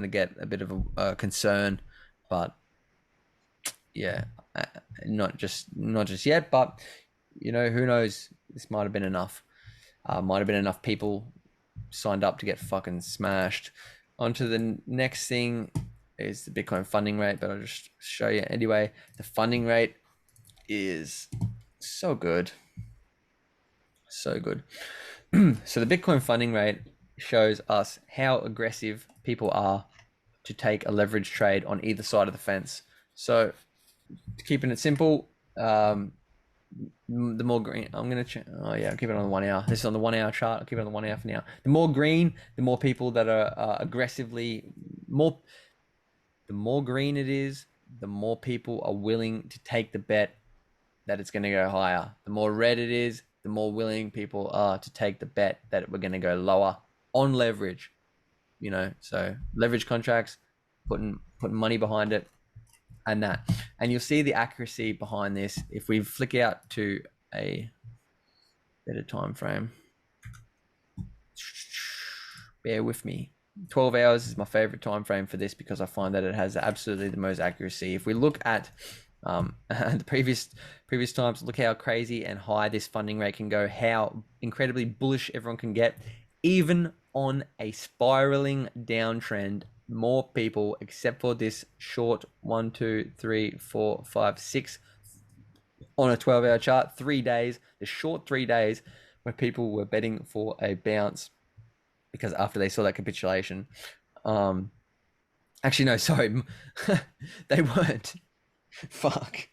get a bit of a concern, but yeah, not just yet, but who knows? This might have been enough. Might have been enough people signed up to get fucking smashed. On to the next thing is the Bitcoin funding rate, but I'll just show you anyway. The funding rate is so good. So the Bitcoin funding rate shows us how aggressive people are to take a leverage trade on either side of the fence. So keeping it simple, the more green, I'm going to, I'll keep it on the 1 hour. This is on the 1 hour chart. I'll keep it on the 1 hour for now. The more green, the more people that are aggressively, the more green it is, the more people are willing to take the bet that it's going to go higher. The more red it is, the more willing people are to take the bet that we're going to go lower on leverage. So leverage contracts, putting money behind it, and you'll see the accuracy behind this if we flick out to a better time frame. Bear with me. 12 hours is my favorite time frame for this because I find that it has absolutely the most accuracy. If we look at the previous times, look how crazy and high this funding rate can go, how incredibly bullish everyone can get. Even on a spiraling downtrend, more people, except for this short 1, 2, 3, 4, 5, 6 on a 12-hour chart, 3 days, the short 3 days where people were betting for a bounce because after they saw that capitulation, actually no, sorry, they weren't. Fuck.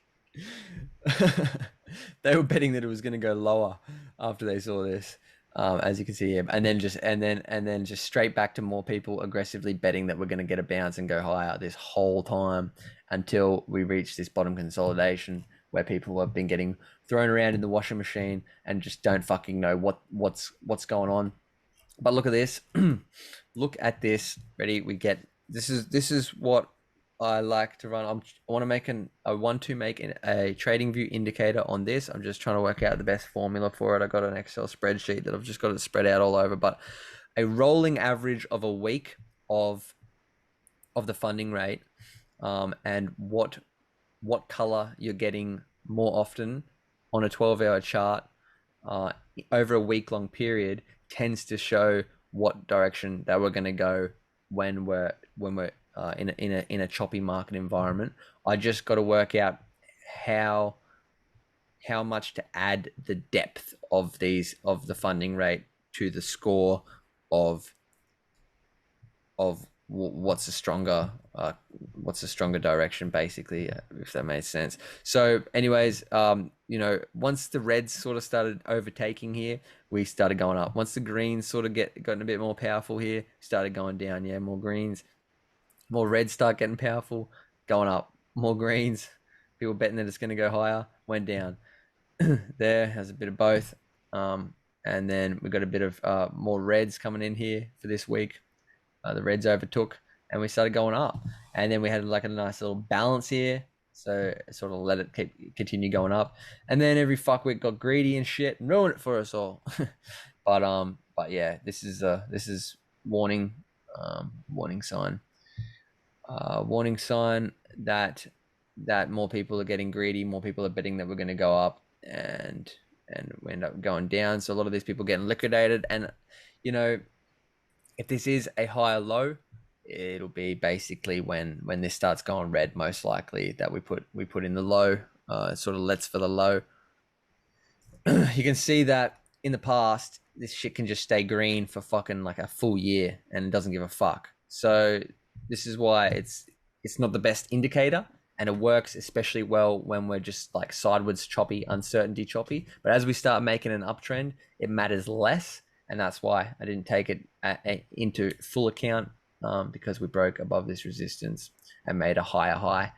They were betting that it was going to go lower after they saw this, as you can see here, and then just straight back to more people aggressively betting that we're going to get a bounce and go higher this whole time until we reach this bottom consolidation where people have been getting thrown around in the washing machine and just don't fucking know what's going on. But look at this. Look at this. Ready? We get this is what I like to run. I want to make a trading view indicator on this. I'm just trying to work out the best formula for it. I got an Excel spreadsheet that I've just got it spread out all over, but a rolling average of a week of the funding rate, and what color you're getting more often on a 12-hour chart over a week-long period tends to show what direction that we're going to go when we're in a choppy market environment. I just got to work out how much to add the depth of the funding rate to the score of what's a stronger direction, basically, if that makes sense. So anyways, once the reds sort of started overtaking here, we started going up. Once the greens sort of gotten a bit more powerful here, started going down. Yeah, more greens, more reds start getting powerful, going up. More greens, people betting that it's going to go higher, went down. There has a bit of both, and then we got a bit of more reds coming in here for this week. The reds overtook and we started going up, and then we had like a nice little balance here, so sort of let it continue going up, and then every fuckwit got greedy and shit and ruined it for us all. But yeah, this is warning sign that more people are getting greedy, more people are betting that we're going to go up, and we end up going down. So a lot of these people getting liquidated, and if this is a higher low, it'll be basically when this starts going red, most likely, that we put in the low. It sort of lets for the low. You can see that in the past, this shit can just stay green for fucking like a full year and it doesn't give a fuck. So this is why it's not the best indicator, and it works especially well when we're just like sideways choppy, uncertainty choppy. But as we start making an uptrend, it matters less. And that's why I didn't take it into full account, because we broke above this resistance and made a higher high.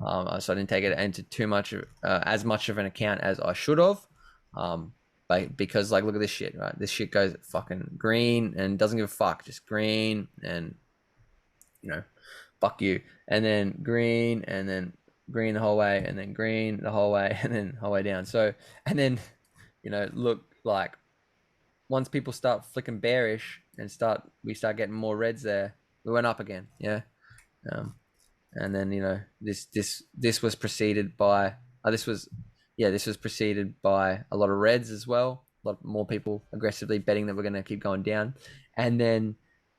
So I didn't take it into as much of an account as I should have. Because like, look at this shit, right? This shit goes fucking green and doesn't give a fuck, just green and, fuck you. And then green the whole way, and then green the whole way, and then whole way down. So, and then, look, like, once people start flicking bearish and we start getting more reds there, we went up again. Yeah. And then, this was preceded by, this was preceded by a lot of reds as well. A lot more people aggressively betting that we're going to keep going down. And then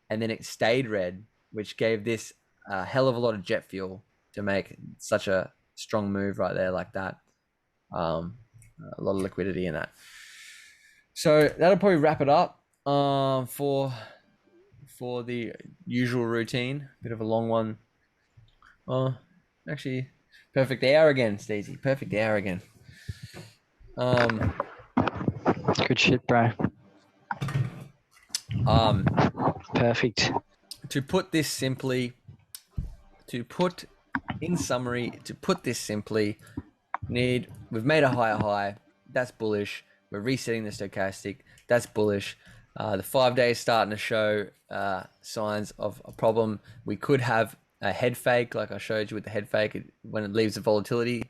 it stayed red, which gave this a hell of a lot of jet fuel to make such a strong move right there like that. A lot of liquidity in that. So that'll probably wrap it up for for the usual routine. Bit of a long one. Oh, actually, perfect hour again, Stacey. Perfect hour again. Good shit, bro. Perfect. To put this simply, we've made a higher high. That's bullish. We're resetting the stochastic. That's bullish. The 5 days starting to show signs of a problem. We could have a head fake, like I showed you with the head fake, when it leaves the volatility.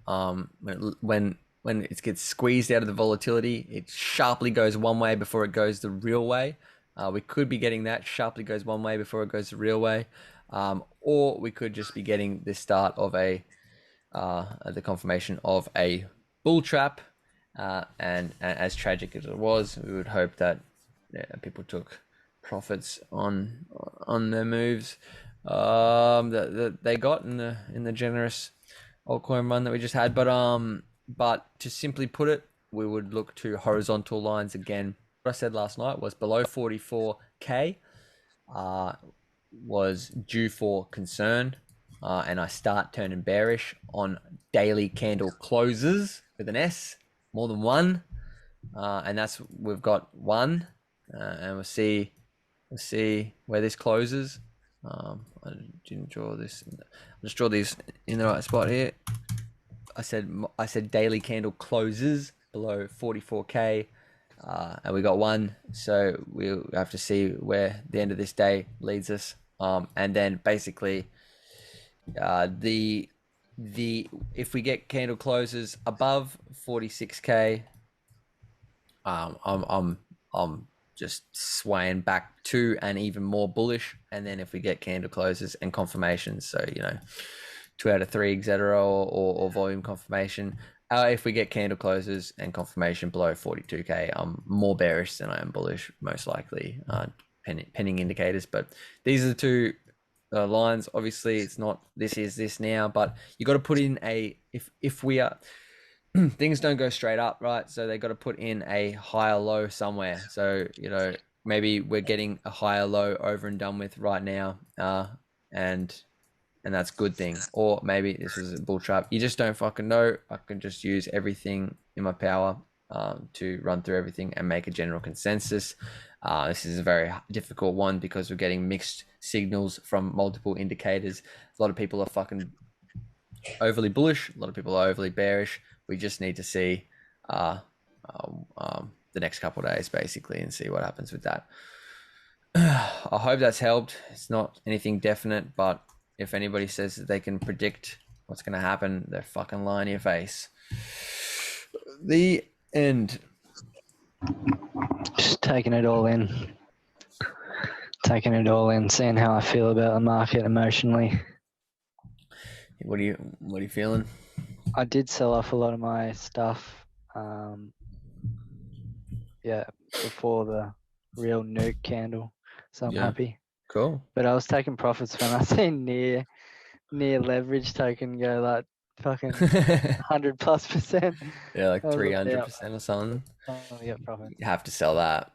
When it gets squeezed out of the volatility, it sharply goes one way before it goes the real way. We could be getting that sharply goes one way before it goes the real way, or we could just be getting the start of the confirmation of a bull trap. And as tragic as it was, we would hope that people took profits on their moves that they got in the generous altcoin run that we just had. But to simply put it, we would look to horizontal lines again. What I said last night was below 44k was due for concern, and I start turning bearish on daily candle closes with an S, more than one, and we've got one, and we'll see where this closes. I didn't draw this. I'll just draw these in the right spot here. I said daily candle closes below 44k, and we got one. So we'll have to see where the end of this day leads us. And then basically, if we get candle closes above 46k, I'm just swaying back to and even more bullish. And then if we get candle closes and confirmations, so 2 out of 3, etc., or volume confirmation. If we get candle closes and confirmation below 42k, I'm more bearish than I am bullish, most likely, pending indicators. But these are the two lines. Obviously, it's not this is this now, but you got to put in if we are things don't go straight up, right? So they got to put in a higher low somewhere. So maybe we're getting a higher low over and done with right now, and that's a good thing. Or maybe this is a bull trap. You just don't fucking know. I can just use everything in my power to run through everything and make a general consensus. This is a very difficult one because we're getting mixed signals from multiple indicators. A lot of people are fucking overly bullish. A lot of people are overly bearish. We just need to see the next couple of days, basically, and see what happens with that. I hope that's helped. It's not anything definite, but if anybody says that they can predict what's going to happen, they're fucking lying to your face. The end. Just taking it all in. Seeing how I feel about the market emotionally. What are you feeling? I did sell off a lot of my stuff. Before the real nuke candle, so I'm happy. Cool. But I was taking profits when I seen near leverage token go like fucking 100+%. Yeah, like 300% or something. Yeah, profit. You have to sell that.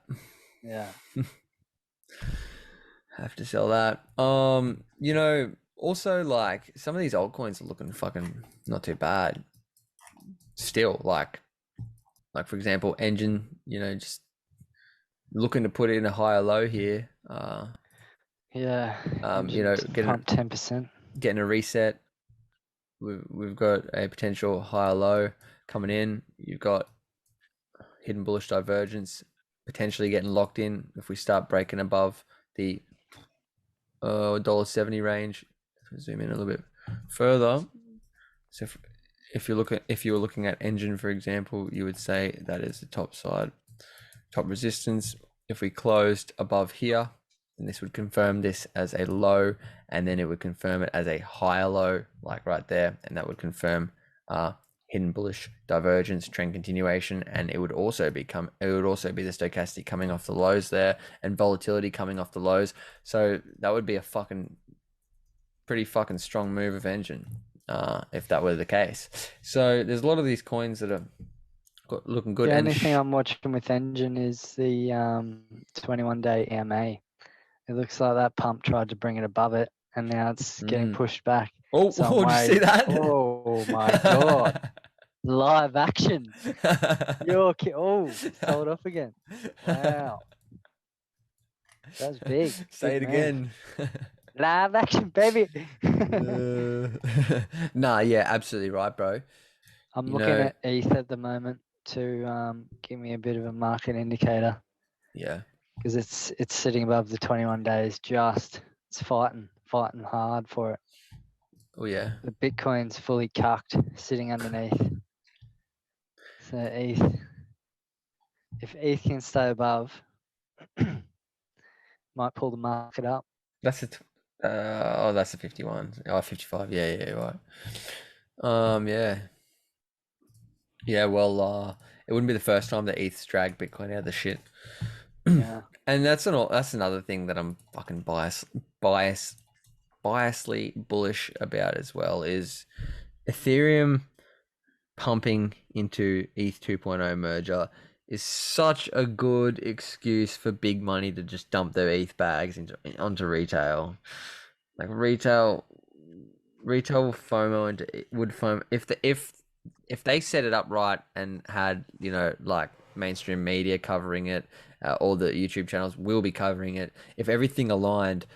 Yeah. Have to sell that. Also, like, some of these altcoins are looking fucking not too bad. Still, like for example, Engine, just looking to put in a higher low here. Getting 10%, getting a reset. We've got a potential higher low coming in. You've got hidden bullish divergence potentially getting locked in if we start breaking above the $1.70 range. Zoom in a little bit further. So if you were looking at Engine, for example, you would say that is the top resistance. If we closed above here, then this would confirm this as a low, and then it would confirm it as a higher low, like right there, and that would confirm hidden bullish divergence, trend continuation, and it would also be the stochastic coming off the lows there, and volatility coming off the lows. So that would be a pretty fucking strong move of Engine, if that were the case. So there's a lot of these coins that are looking good. The And only thing I'm watching with Engine is the 21-day EMA. It looks like that pump tried to bring it above it, and now it's getting pushed back. oh, So I'm did you see that? Oh my god! Live action. Sold off again. Wow, that's big. Say Big it move. again. Live action, baby. Nah, yeah, absolutely right, bro. I'm You looking know, at ETH at the moment to give me a bit of a market indicator yeah. because it's sitting above the 21 days. It's fighting hard for it. Oh yeah. The Bitcoin's fully cucked, sitting underneath. So if ETH can stay above, might pull the market up. That's that's a 51. Oh, 55. Yeah, right. Yeah. Yeah, well, it wouldn't be the first time that ETH's dragged Bitcoin out of the shit. Yeah. And that's another thing that I'm fucking biasly bullish about as well is Ethereum pumping into ETH 2.0 merger is such a good excuse for big money to just dump their ETH bags onto retail. Like retail FOMO would FOMO if they set it up right and had like mainstream media covering it, all the YouTube channels will be covering it. If everything aligned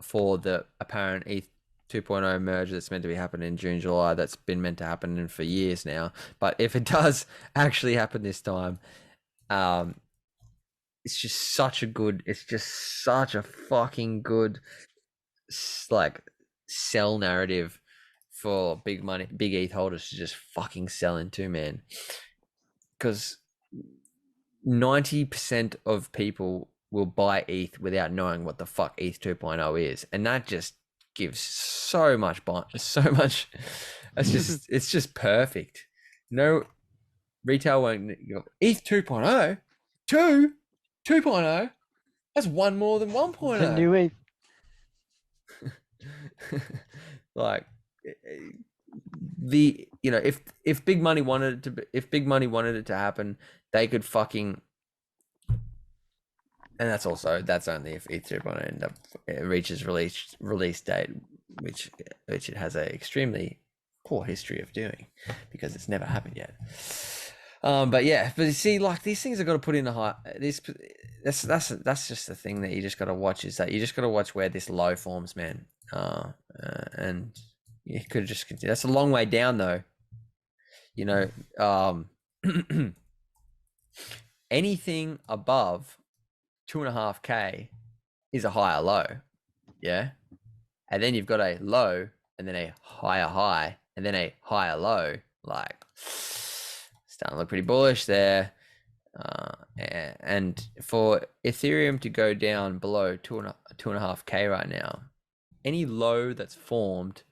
for the apparent ETH 2.0 merger that's meant to be happening in June, July, that's been meant to happen for years now. But if it does actually happen this time, it's just such a fucking good like sell narrative for big money, big ETH holders to just fucking sell into, man. Because 90% of people will buy ETH without knowing what the fuck ETH 2.0 is, and that just gives so much. It's just perfect. No retail won't go ETH 2.0, 2.0. That's one more than 1.0. The new ETH. Like if big money wanted it to happen, they could fucking. And that's only if ETH 2.0 end up reaches release date, which it has a extremely poor history of doing because it's never happened yet. But you see, like these things are got to put in a high. That's just the thing that you just got to watch, is that you just got to watch where this low forms, man. And you could just continue. That's a long way down, though. Anything above 2.5K is a higher low, yeah. And then you've got a low, and then a higher high, and then a higher low. Like, starting to look pretty bullish there. And for Ethereum to go down below 2.5K right now, any low that's formed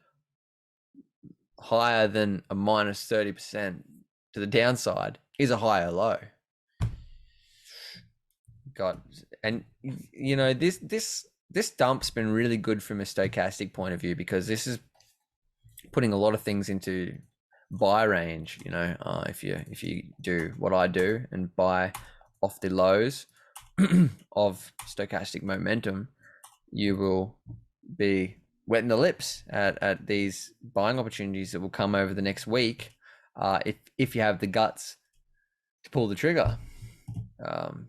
higher than a minus 30% to the downside is a higher low. God, and this dump's been really good from a stochastic point of view, because this is putting a lot of things into buy range. If you do what I do and buy off the lows of stochastic momentum, you will be wetting the lips at these buying opportunities that will come over the next week, if you have the guts to pull the trigger. I've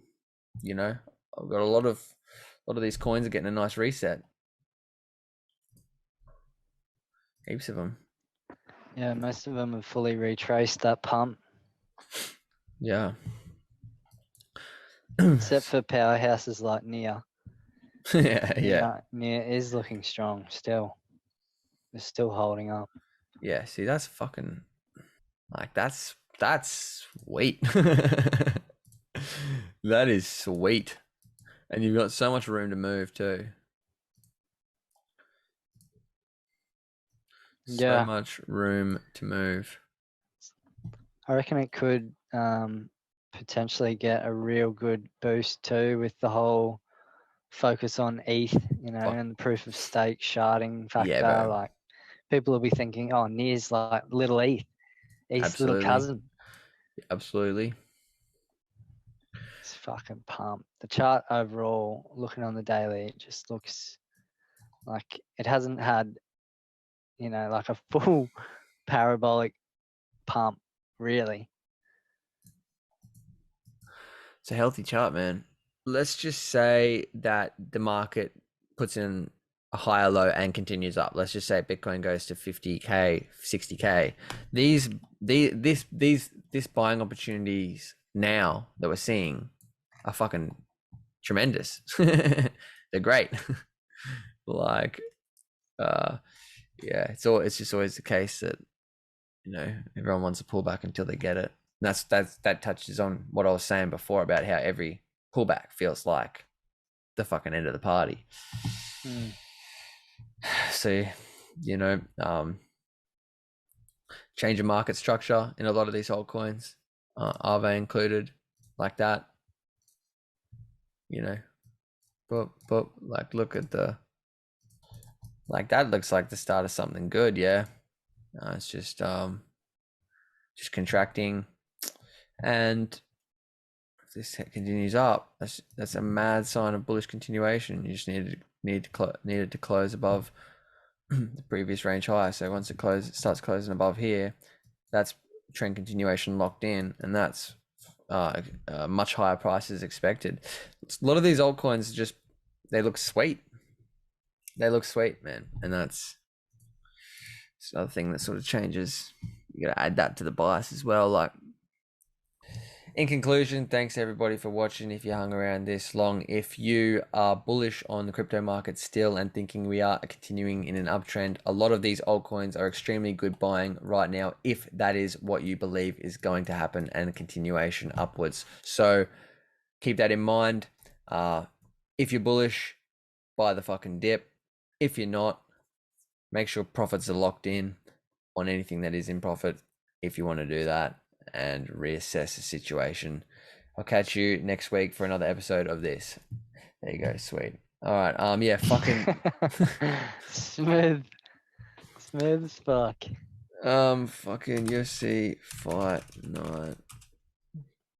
got a lot of these coins are getting a nice reset. Heaps of them. Yeah, most of them have fully retraced that pump. Yeah. Except for powerhouses like Nia. Yeah. Nia is looking strong still. It's still holding up. Yeah, see, that's fucking like that's sweet. That is sweet. And you've got so much room to move too. So much room to move. I reckon it could potentially get a real good boost too, with the whole focus on ETH, and the proof of stake sharding factor. Yeah, like people will be thinking, oh, Nia's like little ETH, ETH's little cousin. Absolutely. fucking pumped. The chart overall, looking on the daily, it just looks like it hasn't had, like a full parabolic pump, really. It's a healthy chart, man. Let's just say that the market puts in a higher low and continues up. Let's just say Bitcoin goes to 50K, 60K. This buying opportunities now that we're seeing are fucking tremendous. They're great. Like, yeah, it's just always the case that everyone wants to pull back until they get it. And that touches on what I was saying before about how every pullback feels like the fucking end of the party. So, change of market structure in a lot of these altcoins, Aave included, like that. But like, look at that looks like the start of something good. Yeah, it's just contracting, and if this continues up, that's a mad sign of bullish continuation. You just needed to close above the previous range high. So once it starts closing above here, that's trend continuation locked in, and that's much higher prices expected. A lot of these altcoins they look sweet. They look sweet, man, and that's another thing that sort of changes. You got to add that to the bias as well. Like, in conclusion, thanks everybody for watching. If you hung around this long, if you are bullish on the crypto market still and thinking we are continuing in an uptrend, a lot of these altcoins are extremely good buying right now, if that is what you believe is going to happen, and a continuation upwards. So keep that in mind. If you're bullish, buy the fucking dip. If you're not, make sure profits are locked in on anything that is in profit if you want to do that, and reassess the situation. I'll catch you next week for another episode of this. There you go, sweet. All right, yeah, fucking smooth as fuck. Fucking UFC Fight Night.